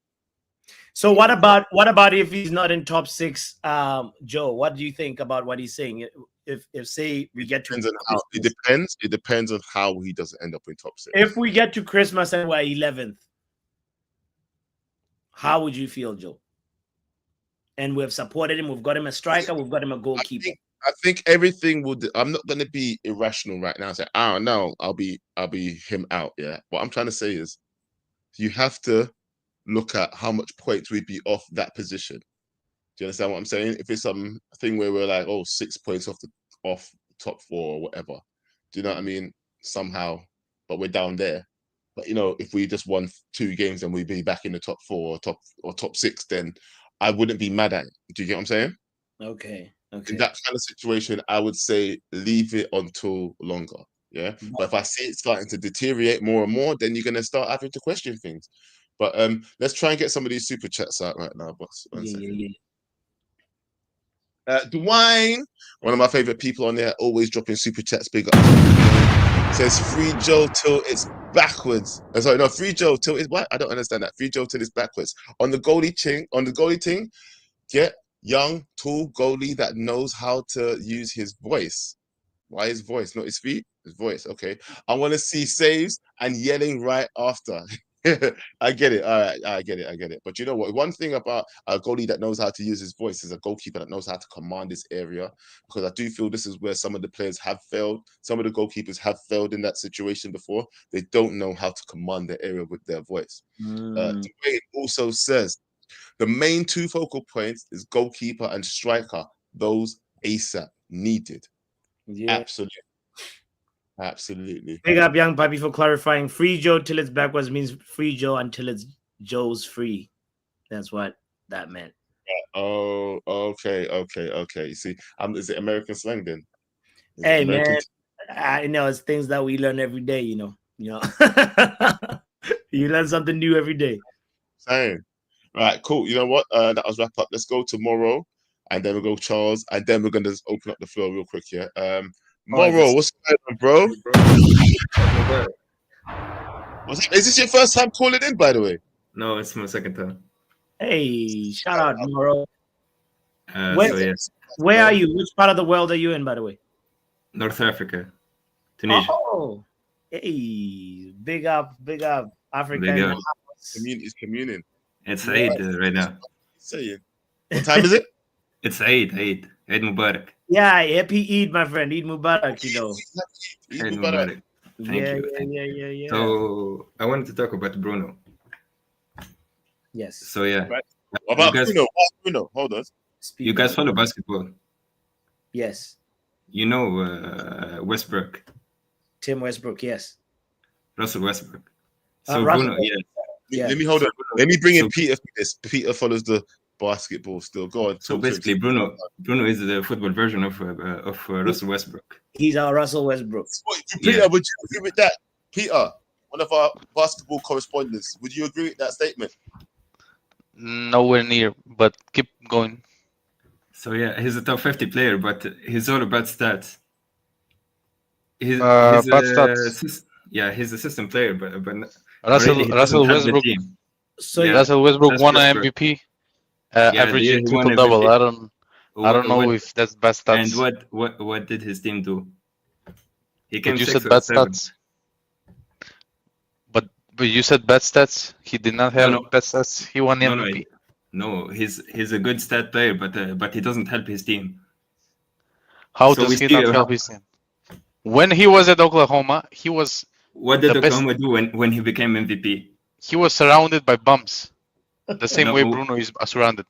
Speaker 1: So what about if he's not in top 6? Joe, what do you think about what he's saying? If say we get to
Speaker 2: it depends on how he doesn't end up in top 6.
Speaker 1: If we get to Christmas and we're 11th, how would you feel, Joe? And we've supported him. We've got him a striker. We've got him a goalkeeper.
Speaker 2: I think everything would. I'm not going to be irrational right now and say, "Oh no, I'll be him out." Yeah. What I'm trying to say is, you have to look at how much points we'd be off that position. Do you understand what I'm saying? If it's some thing where we're like, 6 points off top 4 or whatever, do you know what I mean? Somehow, but we're down there. But if we just won 2 games and we'd be back in the top 4 or top 6, then I wouldn't be mad at it. Do you get what I'm saying?
Speaker 1: Okay.
Speaker 2: In that kind of situation, I would say leave it until longer. Yeah. But if I see it starting to deteriorate more and more, then you're gonna start having to question things. But let's try and get some of these super chats out right now, boss. Dwayne, one of my favorite people on there, always dropping super chats. Big up. Says free Joe till it's backwards. Sorry, no, free Joe till it's what? I don't understand that. Free Joe till it's backwards. On the goalie thing, yeah. young, tall goalie that knows how to use his voice. Why his voice, not his feet? His voice. Okay. I want to see saves and yelling right after. I get it. All right, I get it. But you know what? One thing about a goalie that knows how to use his voice is a goalkeeper that knows how to command this area. Because I do feel this is where some of the players have failed. Some of the goalkeepers have failed in that situation before. They don't know how to command the area with their voice. Dwayne also says the main two focal points is goalkeeper and striker. Those ASAP needed. Yeah. Absolutely.
Speaker 1: Big up Young Papi for clarifying. Free Joe till it's backwards means free Joe until it's Joe's free. That's what that meant.
Speaker 2: Oh, okay. You see, is it American slang then?
Speaker 1: Hey man, I know it's things that we learn every day. You know. You learn something new every day.
Speaker 2: Same. Right, cool. You know what? That was wrap up. Let's go to Moro, and then we'll go Charles, and then we're gonna just open up the floor real quick. Yeah. Moro, what's going on, bro? Is this your first time calling in, by the way?
Speaker 11: No, it's my second time.
Speaker 1: Hey, shout out, Moro.
Speaker 11: So
Speaker 1: where are you? Which part of the world are you in, by the way?
Speaker 11: North Africa, Tunisia.
Speaker 1: Oh, hey, big up, Africa.
Speaker 11: Big up.
Speaker 2: It's communing.
Speaker 11: It's Eid right now.
Speaker 2: Saying, what time is it?
Speaker 11: It's Eid Mubarak.
Speaker 1: Yeah, happy Eid, my friend. Eid Mubarak, you know.
Speaker 11: Eid Mubarak. Thank you.
Speaker 1: Yeah.
Speaker 11: So I wanted to talk about Bruno.
Speaker 1: Yes.
Speaker 11: So yeah.
Speaker 2: Right. What about Bruno? Hold on.
Speaker 11: You guys follow basketball?
Speaker 1: Yes.
Speaker 11: You know Westbrook.
Speaker 1: Tim Westbrook, yes.
Speaker 11: Russell Westbrook. So Bruno,
Speaker 2: yeah. Let me hold on. Let me bring in Peter for this. Peter follows the basketball still. Go on.
Speaker 11: So basically, Bruno is the football version of Russell Westbrook.
Speaker 1: He's our Russell Westbrook.
Speaker 2: Peter, would you agree with that? Peter, one of our basketball correspondents, would you agree with that statement?
Speaker 5: Nowhere near, but keep going.
Speaker 11: So yeah, he's a top 50 player, but he's all about stats. He's
Speaker 5: stats.
Speaker 11: He's a system player, but
Speaker 5: Russell Westbrook.
Speaker 1: So
Speaker 5: Russell Westbrook won an MVP, averaging triple double. I don't know if that's best stats.
Speaker 11: And what did his team do? He came.
Speaker 5: But you said bad stats. But you said bad stats. He did not have bad stats. He won the MVP.
Speaker 11: No, he's a good stat player, but he doesn't help his team.
Speaker 5: How does he not help his team? When he was at Oklahoma, he was.
Speaker 11: What did Oklahoma do when he became MVP?
Speaker 5: He was surrounded by bums. The same way Bruno is surrounded.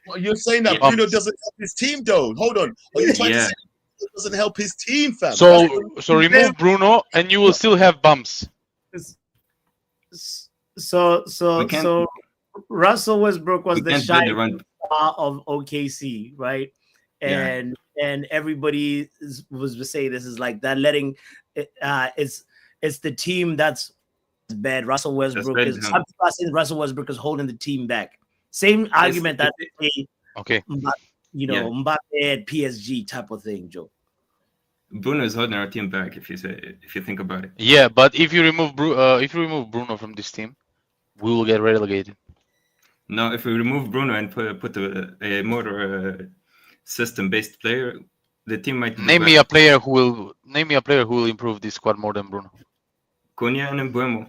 Speaker 2: Well, you're saying that Bruno doesn't help his team, though. Hold on. Are you trying to say Bruno doesn't help his team, fam?
Speaker 5: So remove Bruno, and you will still have bums.
Speaker 1: So Russell Westbrook was the shining star of OKC, right? And everybody was saying this is like that. Letting it's the team that's bad. Russell Westbrook is Russell Westbrook is holding the team back. Same argument that Mbappe at PSG type of thing, Joe.
Speaker 11: Bruno is holding our team back if you think about it.
Speaker 5: Yeah, but if you remove Bruno from this team, we will get relegated.
Speaker 11: No, if we remove Bruno and put a more system-based player, the team might.
Speaker 5: Name me a player who will improve this squad more than Bruno.
Speaker 11: Konya and Mbuemo,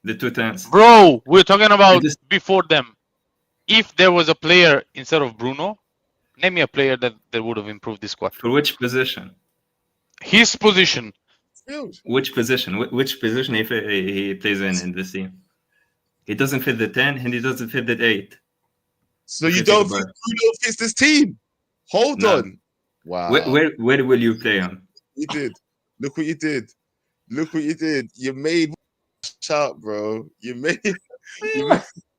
Speaker 11: the two times.
Speaker 5: Bro, we're talking about before them. If there was a player instead of Bruno, name me a player that would have improved this squad.
Speaker 11: For which position?
Speaker 5: His position.
Speaker 11: Which position? Which position he plays in this team? He doesn't fit the 10 and he doesn't fit the 8.
Speaker 2: So you don't think Bruno fits this team? Hold on. Wow.
Speaker 11: Where will you play on?
Speaker 2: You did. Look what you did. You made shout, bro. You made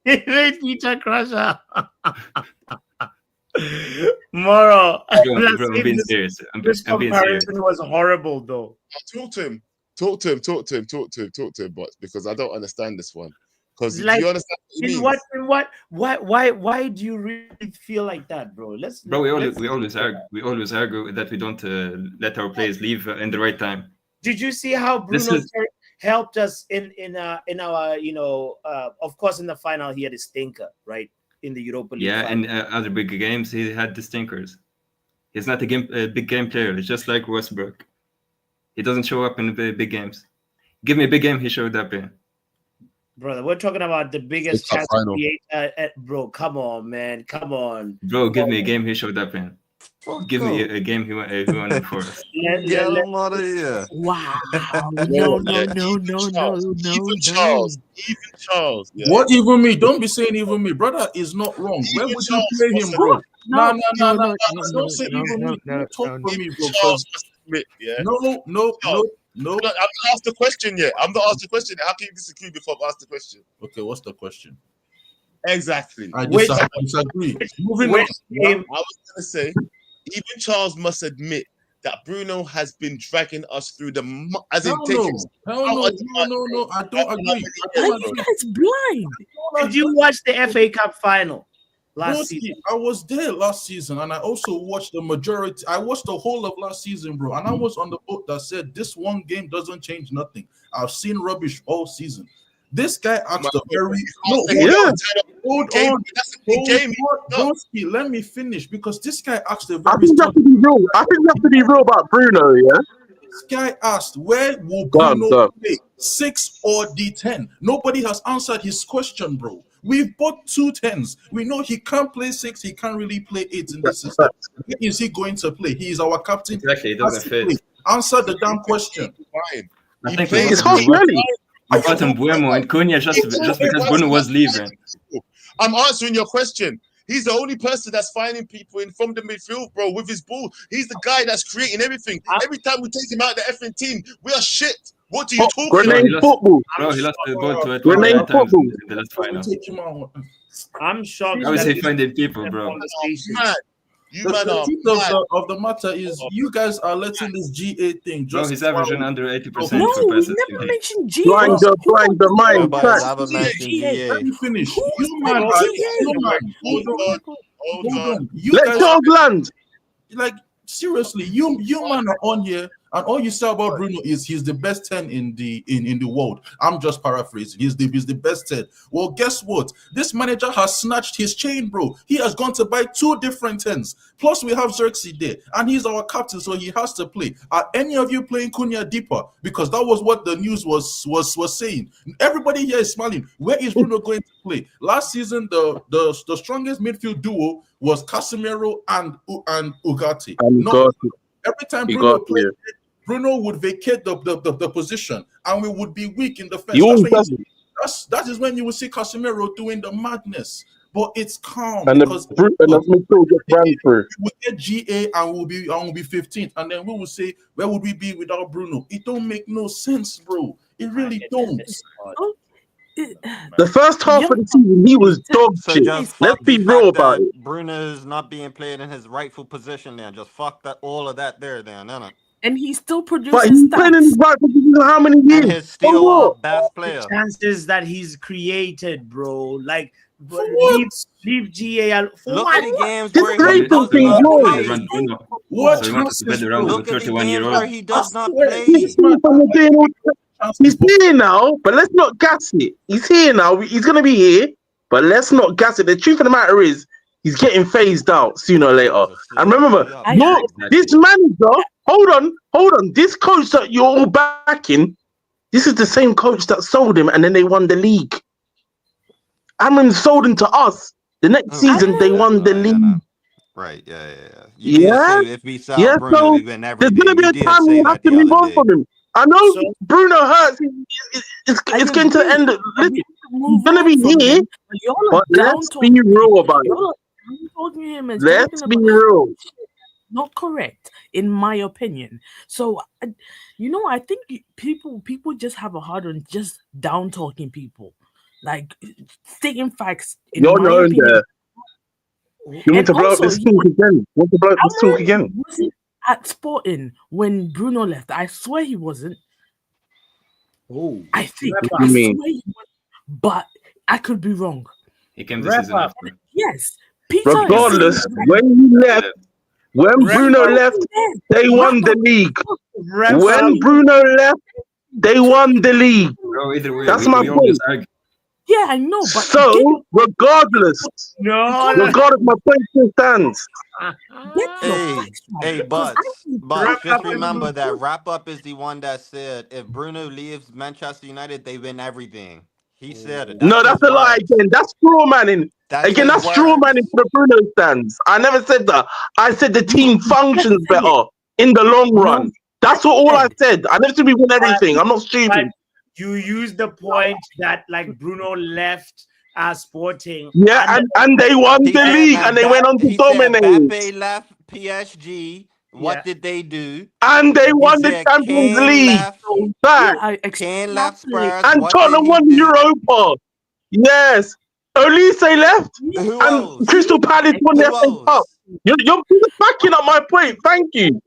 Speaker 1: Peter Crusher. Moro.
Speaker 11: Bro, I'm being serious.
Speaker 1: This comparison was horrible, though.
Speaker 2: Talk to him, but because I don't understand this one. Because
Speaker 1: like,
Speaker 2: do you understand what he
Speaker 1: means? Why do you really feel like that, bro?
Speaker 11: We always argue that we don't let our players leave in the right time.
Speaker 1: Did you see how Bruno helped us in our of course in the final he had his stinker, right? in the Europa League.
Speaker 11: Yeah, and other big games, he had the stinkers. He's not a big game player. It's just like Westbrook. He doesn't show up in the big games. Give me a big game he showed up in.
Speaker 1: Brother, we're talking about the biggest chance to create. Bro, come on, man. Come on.
Speaker 11: Bro, give me a game he showed up in. Give me a game he won for us.
Speaker 7: Get him out of here.
Speaker 8: Wow. No.
Speaker 2: Even Charles. Yeah.
Speaker 12: What even me? Don't be saying even me. Brother is not wrong. Where would you play him, bro? No. Don't say even me. Don't talk for me, bro. No.
Speaker 2: I'm not asked the question yet. I'm not asked the question. How can you disagree before I've asked the question?
Speaker 12: Okay, what's the question?
Speaker 2: Exactly.
Speaker 12: I disagree. Moving on.
Speaker 2: I was going to say, even Charles must admit that Bruno has been dragging us through the...
Speaker 12: No. I don't agree.
Speaker 8: You guys blind.
Speaker 1: Did you watch the FA Cup final last season?
Speaker 12: I was there last season, and I also watched the majority. I watched the whole of last season, bro. And I was on the boat that said this one game doesn't change nothing. I've seen rubbish all season. This guy asked a very hold on. Let me finish, because this guy asked a very.
Speaker 9: I think you have to be real about Bruno, yeah.
Speaker 12: This guy asked, where will Bruno play, 6 or D10? Nobody has answered his question, bro. We've bought 2 10s. We know he can't play 6. He can't really play 8 in the system. Where is he going to play? He is our captain.
Speaker 11: Exactly, it doesn't fit.
Speaker 12: Answer the damn question.
Speaker 11: I think it's hard, really. I got him Buemo and Cunha just because Bruno was leaving.
Speaker 2: I'm answering your question. He's the only person that's finding people in from the midfield, bro, with his ball. He's the guy that's creating everything. Every time we take him out of the effing team, we are shit. What do you talk about?
Speaker 11: He lost the ball to it times in the last final.
Speaker 1: I'm shocked.
Speaker 11: How is he finding people, bro?
Speaker 12: The truth of the matter is, you guys are letting this GA thing just.
Speaker 11: Bro, he's averaging under 80%.
Speaker 8: No, we never mentioned GA.
Speaker 9: Blind the mind.
Speaker 12: Let me finish. Hold on.
Speaker 9: Let Charles land.
Speaker 12: Like, seriously, you man are on here, and all you say about Bruno is he's the best 10 in the world. I'm just paraphrasing. He's the best 10. Well, guess what? This manager has snatched his chain, bro. He has gone to buy 2 different 10s. Plus, we have Xerxes there, and he's our captain, so he has to play. Are any of you playing Cunha deeper? Because that was what the news was saying. Everybody here is smiling. Where is Bruno going to play? Last season, the strongest midfield duo was Casemiro and Ugarte. Every time Bruno played, Bruno would vacate the position, and we would be weak in defense. That is when you will see Casemiro doing the madness. But it's calm,
Speaker 9: and
Speaker 12: because
Speaker 9: midfield just ran through.
Speaker 12: We will get GA and we'll be 15th, and then we will say, where would we be without Bruno? It don't make no sense, bro. It really don't.
Speaker 9: The first half of the season, he was dog shit. Let's be real about it.
Speaker 7: Bruno's not being played in his rightful position there. Just fuck that, all of that there, no.
Speaker 8: And he's still producing.
Speaker 9: But he's playing in his right position how many years?
Speaker 7: And he's still our best player.
Speaker 1: The chances that he's created, bro. Like, leave GA out.
Speaker 7: Look at the games
Speaker 9: where he does not
Speaker 7: play.
Speaker 9: What?
Speaker 7: Look at the games where he does not play.
Speaker 9: He's here now, but let's not gas it. He's here now. He's going to be here, but let's not gas it. The truth of the matter is, he's getting phased out sooner or later. And remember, this manager, hold on. This coach that you're all backing, this is the same coach that sold him, and then they won the league. Amrin sold him to us. The next season, they won the league.
Speaker 7: Right, yeah.
Speaker 9: If
Speaker 7: we sell Bruno,
Speaker 9: so there's going to be a time we have to move on from him. I know Bruno hurts. It's going to end. He's going to be here, but let's be real about it. Let's be real.
Speaker 8: Not correct, in my opinion. So, I think people just have a hard on just down talking people, like stating facts.
Speaker 9: You're known there. You want to blow up this talk again?
Speaker 8: At Sporting when Bruno left, I swear he wasn't. I think. I swear he wasn't, but I could be wrong.
Speaker 11: He came this season after.
Speaker 8: Yes, Peter.
Speaker 9: Regardless, when he left, when Bruno left, they won the league. When Bruno left, they won the league.
Speaker 11: Bro, either way,
Speaker 9: that's my point.
Speaker 8: Yeah, I know, but
Speaker 10: so regardless, my point still stands.
Speaker 7: Hey, but just remember that wrap up is the one that said if Bruno leaves Manchester United, they win everything. He said it.
Speaker 10: No, that's a lie again. That's straw manning. Again, that's straw manning for the Bruno stands. I never said that. I said the team functions better in the long run. That's all I said. I never said we win everything. I'm not stupid.
Speaker 1: You used the point that like Bruno left Sporting.
Speaker 10: Yeah, and they won the league and they went on to dominate.
Speaker 7: Mbappe left PSG. What did they do?
Speaker 10: And they won the Champions League.
Speaker 7: Kane left Spurs.
Speaker 10: And Tottenham won Europa. Yes. Olise left. And Crystal Palace won the FA Cup. You're backing up my point. Thank you.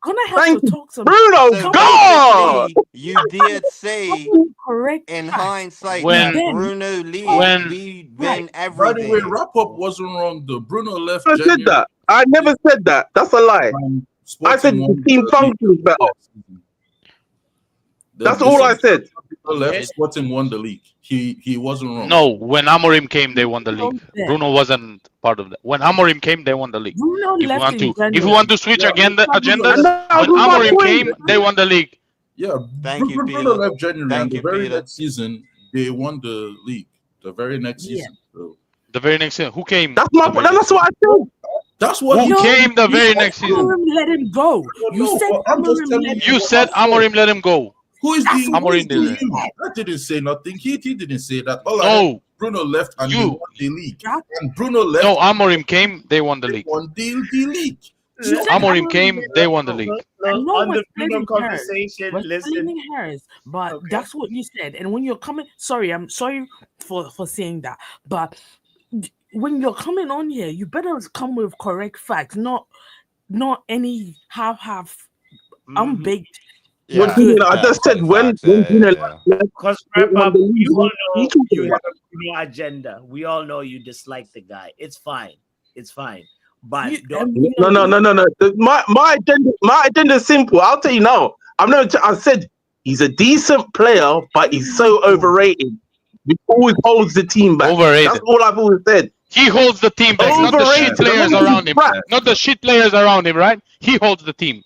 Speaker 8: Gonna have to talk to
Speaker 10: Bruno. God,
Speaker 7: you did say
Speaker 8: correct
Speaker 7: in hindsight
Speaker 5: when
Speaker 7: Bruno leaves, we win everything.
Speaker 12: By the way, wrap up wasn't wrong though. Bruno left.
Speaker 10: I said that. I never said that. That's a lie. I said the team functions better. That's all I said.
Speaker 12: Left, Sporting won the league. He wasn't wrong.
Speaker 5: No, when Amorim came, they won the league. Bruno wasn't part of that. When Amorim came, they won the league. If you want to switch agendas, when Amorim came, they won the league.
Speaker 12: Yeah,
Speaker 7: thank you, Peter.
Speaker 12: Bruno left January, and the very next season they won the league. The very next season. So.
Speaker 5: The very next season, who came?
Speaker 10: That's my. That's what I said.
Speaker 12: That's what
Speaker 5: who came the very next season.
Speaker 8: Amorim let him go.
Speaker 5: You said Amorim let him go.
Speaker 12: Who is the
Speaker 5: Amorim didn't?
Speaker 12: I didn't say nothing. He didn't say that.
Speaker 5: No.
Speaker 12: Bruno left and they won the league. And Bruno left.
Speaker 5: No, Amorim came. They won the league.
Speaker 12: Won the league.
Speaker 5: Amorim came. They won the league.
Speaker 1: On the Bruno conversation, listen.
Speaker 8: But that's what you said. And when you're coming, I'm sorry for saying that. But when you're coming on here, you better come with correct facts, not any half unbaked.
Speaker 10: Yeah, I just said when
Speaker 1: because you all know you have a Bruno agenda. We all know you dislike the guy. It's fine. But
Speaker 10: no. My agenda is simple. I'll tell you now. I said he's a decent player, but he's so overrated. He always holds the team back.
Speaker 5: Overrated.
Speaker 10: That's all I've always said.
Speaker 5: He holds the team back, not the shit players around him. Not the shit players around him, right? He holds the team.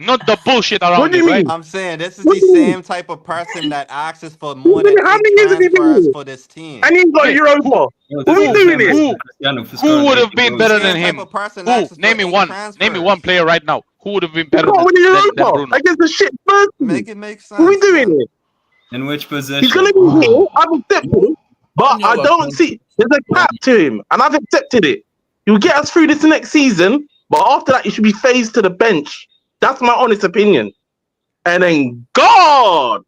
Speaker 5: Not the bullshit around him, right?
Speaker 7: I'm saying this is the same type of person that asks for more than 8 transfers for this team.
Speaker 10: And he's got Europa. Who are we doing it?
Speaker 5: Who would have been better than him? Who? Name me one. Name me one player right now. Who would have been better than Bruno?
Speaker 10: Against the shit Spurs.
Speaker 7: Make it make sense.
Speaker 10: Who are we doing it?
Speaker 11: In which position?
Speaker 10: He's gonna be here. I've accepted it, but I don't see. There's a cap to him, and I've accepted it. He'll get us through this next season, but after that, he should be phased to the bench. That's my honest opinion. And then God.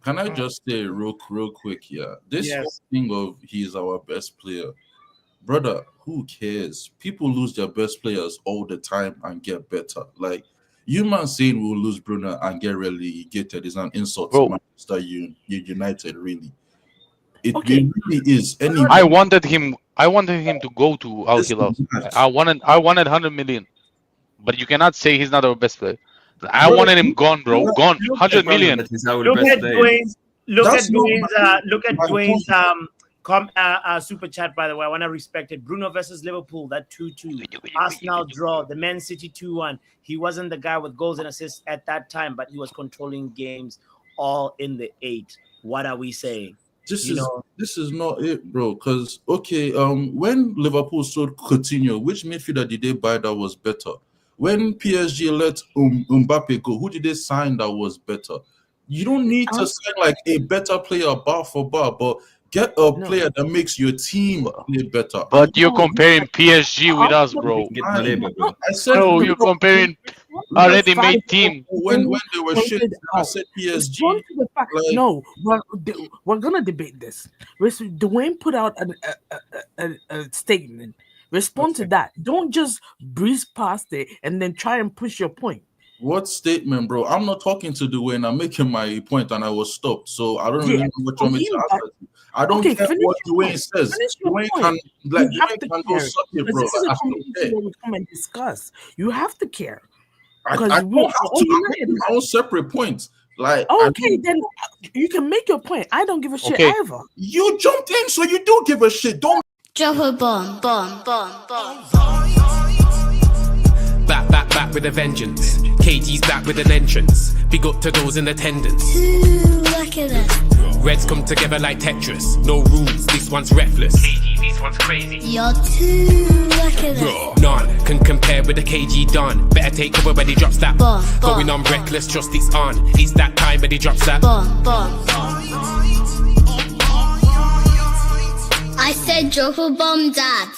Speaker 12: Can I just say real quick here? This thing of he's our best player, brother. Who cares? People lose their best players all the time and get better. Like you man saying we'll lose Bruno and get relegated is an insult to Manchester United. Really, it really is.
Speaker 5: I wanted him to go to Al Hilal. I wanted 100 million, but you cannot say he's not our best player. I wanted him gone, bro. Gone. 100 million.
Speaker 1: Look at Dwayne's super chat. By the way, I want to respect it. Bruno versus Liverpool, that 2-2. Arsenal draw. The Man City 2-1. He wasn't the guy with goals and assists at that time, but he was controlling games all in the 8. What are we saying?
Speaker 12: This is not it, bro. Because when Liverpool sold Coutinho, which midfielder did they buy that was better? When PSG let Mbappe go, who did they sign that was better? You don't need to sign like a better player bar for bar, but get a player that makes your team play better.
Speaker 5: But you're comparing PSG with us, bro.
Speaker 12: I said
Speaker 5: you're comparing already made team.
Speaker 12: When they were shit, I said PSG.
Speaker 8: No, we're gonna debate this. Dwayne put out a statement. Respond to that. Don't just breeze past it and then try and push your point.
Speaker 12: What statement, bro? I'm not talking to Dwayne. I'm making my point and I was stopped. So I don't really know what you want me to answer. I don't care what Dwayne says. Dwayne can go suck it, bro.
Speaker 8: This is a conversation we come and discuss. You have to care.
Speaker 12: I don't have to. I'm making my own separate points. Like,
Speaker 8: okay, then you can make your point. I don't give a shit either.
Speaker 12: You jumped in, so you do give a shit. Don't
Speaker 13: drop a bomb. Back with a vengeance. KG's back with an entrance. Big up to those in attendance. Look at that. Reds come together like Tetris. No rules, this one's reckless. KG, this one's crazy. You're too lucky. None can compare with the KG Don. Better take cover when he drops that bomb. Going on reckless, trust it's on. It's that time when he drops that bomb. I said drop a bomb, Dad.